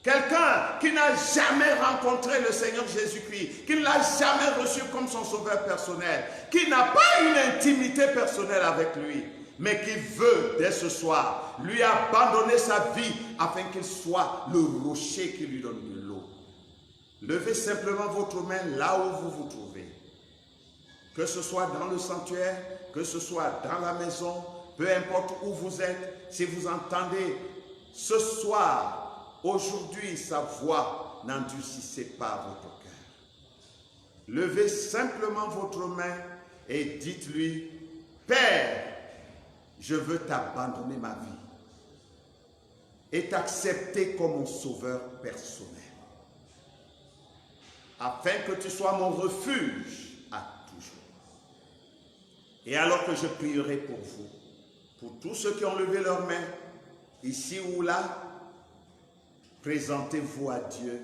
Quelqu'un qui n'a jamais rencontré le Seigneur Jésus-Christ, qui ne l'a jamais reçu comme son sauveur personnel, qui n'a pas une intimité personnelle avec lui, mais qui veut, dès ce soir, lui abandonner sa vie afin qu'il soit le rocher qui lui donne de l'eau. Levez simplement votre main là où vous vous trouvez. Que ce soit dans le sanctuaire, que ce soit dans la maison, peu importe où vous êtes, si vous entendez ce soir, aujourd'hui, sa voix, n'endurcissez pas votre cœur. Levez simplement votre main et dites-lui, Père, je veux t'abandonner ma vie et t'accepter comme mon sauveur personnel, afin que tu sois mon refuge à toujours. Et alors que je prierai pour vous, pour tous ceux qui ont levé leurs mains, ici ou là, présentez-vous à Dieu.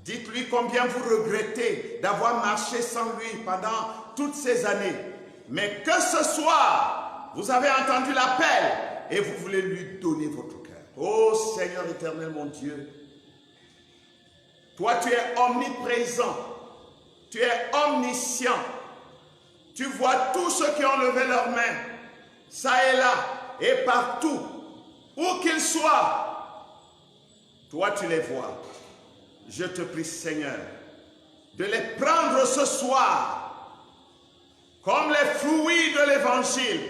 Dites-lui combien vous regrettez d'avoir marché sans lui pendant toutes ces années. Mais que ce soir, vous avez entendu l'appel et vous voulez lui donner votre cœur. Ô Seigneur éternel, mon Dieu, toi tu es omniprésent, tu es omniscient. Tu vois tous ceux qui ont levé leurs mains, ça et là, et partout, où qu'ils soient. Toi, tu les vois. Je te prie, Seigneur, de les prendre ce soir comme les fruits de l'Évangile,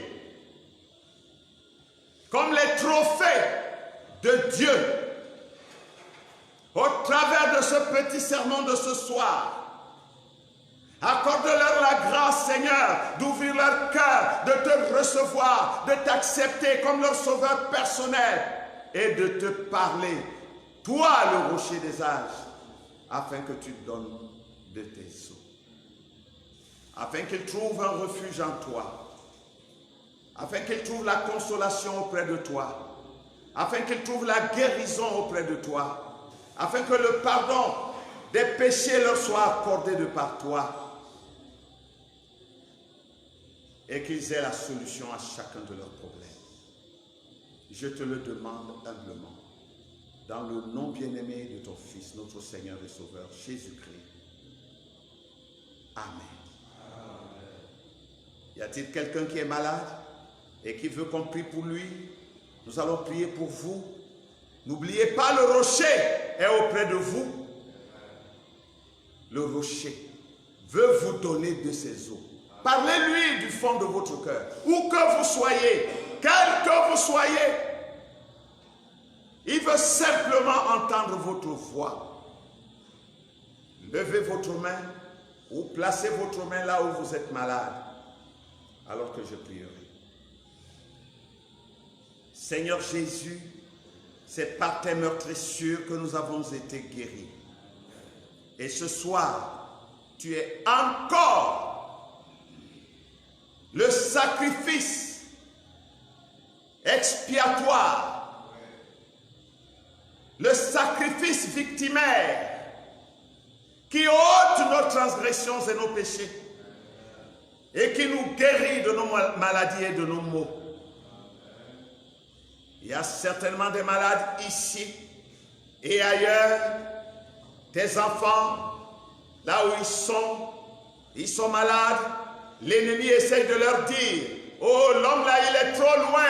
comme les trophées de Dieu, au travers de ce petit sermon de ce soir. Accorde-leur la grâce, Seigneur, d'ouvrir leur cœur, de te recevoir, de t'accepter comme leur sauveur personnel et de te parler. Toi, le rocher des âges, afin que tu donnes de tes eaux, afin qu'ils trouvent un refuge en toi, afin qu'ils trouvent la consolation auprès de toi, afin qu'ils trouvent la guérison auprès de toi, afin que le pardon des péchés leur soit accordé de par toi, et qu'ils aient la solution à chacun de leurs problèmes. Je te le demande humblement, dans le nom bien-aimé de ton Fils, notre Seigneur et Sauveur, Jésus-Christ. Amen. Y a-t-il quelqu'un qui est malade et qui veut qu'on prie pour lui? Nous allons prier pour vous. N'oubliez pas, le rocher est auprès de vous. Le rocher veut vous donner de ses eaux. Parlez-lui du fond de votre cœur. Où que vous soyez, quel que vous soyez, il veut simplement entendre votre voix. Levez votre main ou placez votre main là où vous êtes malade, alors que je prierai. Seigneur Jésus, c'est par tes meurtrissures que nous avons été guéris. Et ce soir, tu es encore le sacrifice expiatoire, le sacrifice victimaire qui ôte nos transgressions et nos péchés et qui nous guérit de nos maladies et de nos maux. Il y a certainement des malades ici et ailleurs, tes enfants, là où ils sont malades. L'ennemi essaye de leur dire, oh, l'homme là, il est trop loin.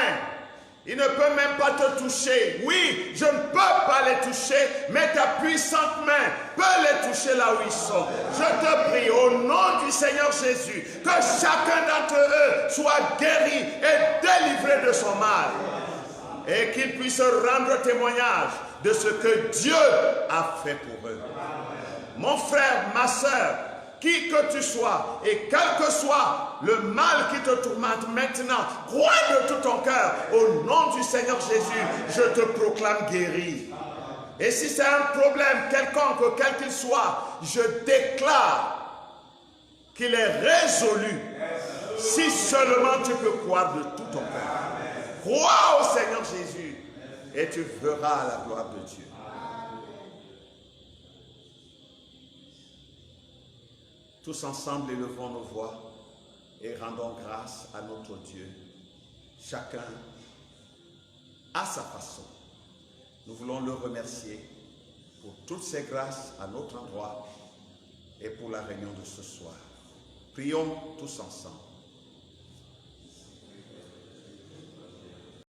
Il ne peut même pas te toucher. Oui, je ne peux pas les toucher, mais ta puissante main peut les toucher là où ils sont. Je te prie, au nom du Seigneur Jésus, que chacun d'entre eux soit guéri et délivré de son mal. Et qu'ils puissent rendre témoignage de ce que Dieu a fait pour eux. Mon frère, ma soeur, qui que tu sois, et quel que soit le mal qui te tourmente maintenant, crois de tout ton cœur, au nom du Seigneur Jésus, je te proclame guéri. Et si c'est un problème quelconque, quel qu'il soit, je déclare qu'il est résolu, si seulement tu peux croire de tout ton cœur. Crois au Seigneur Jésus, et tu verras la gloire de Dieu. Tous ensemble, élevons nos voix et rendons grâce à notre Dieu, chacun à sa façon. Nous voulons le remercier pour toutes ces grâces à notre endroit et pour la réunion de ce soir. Prions tous ensemble.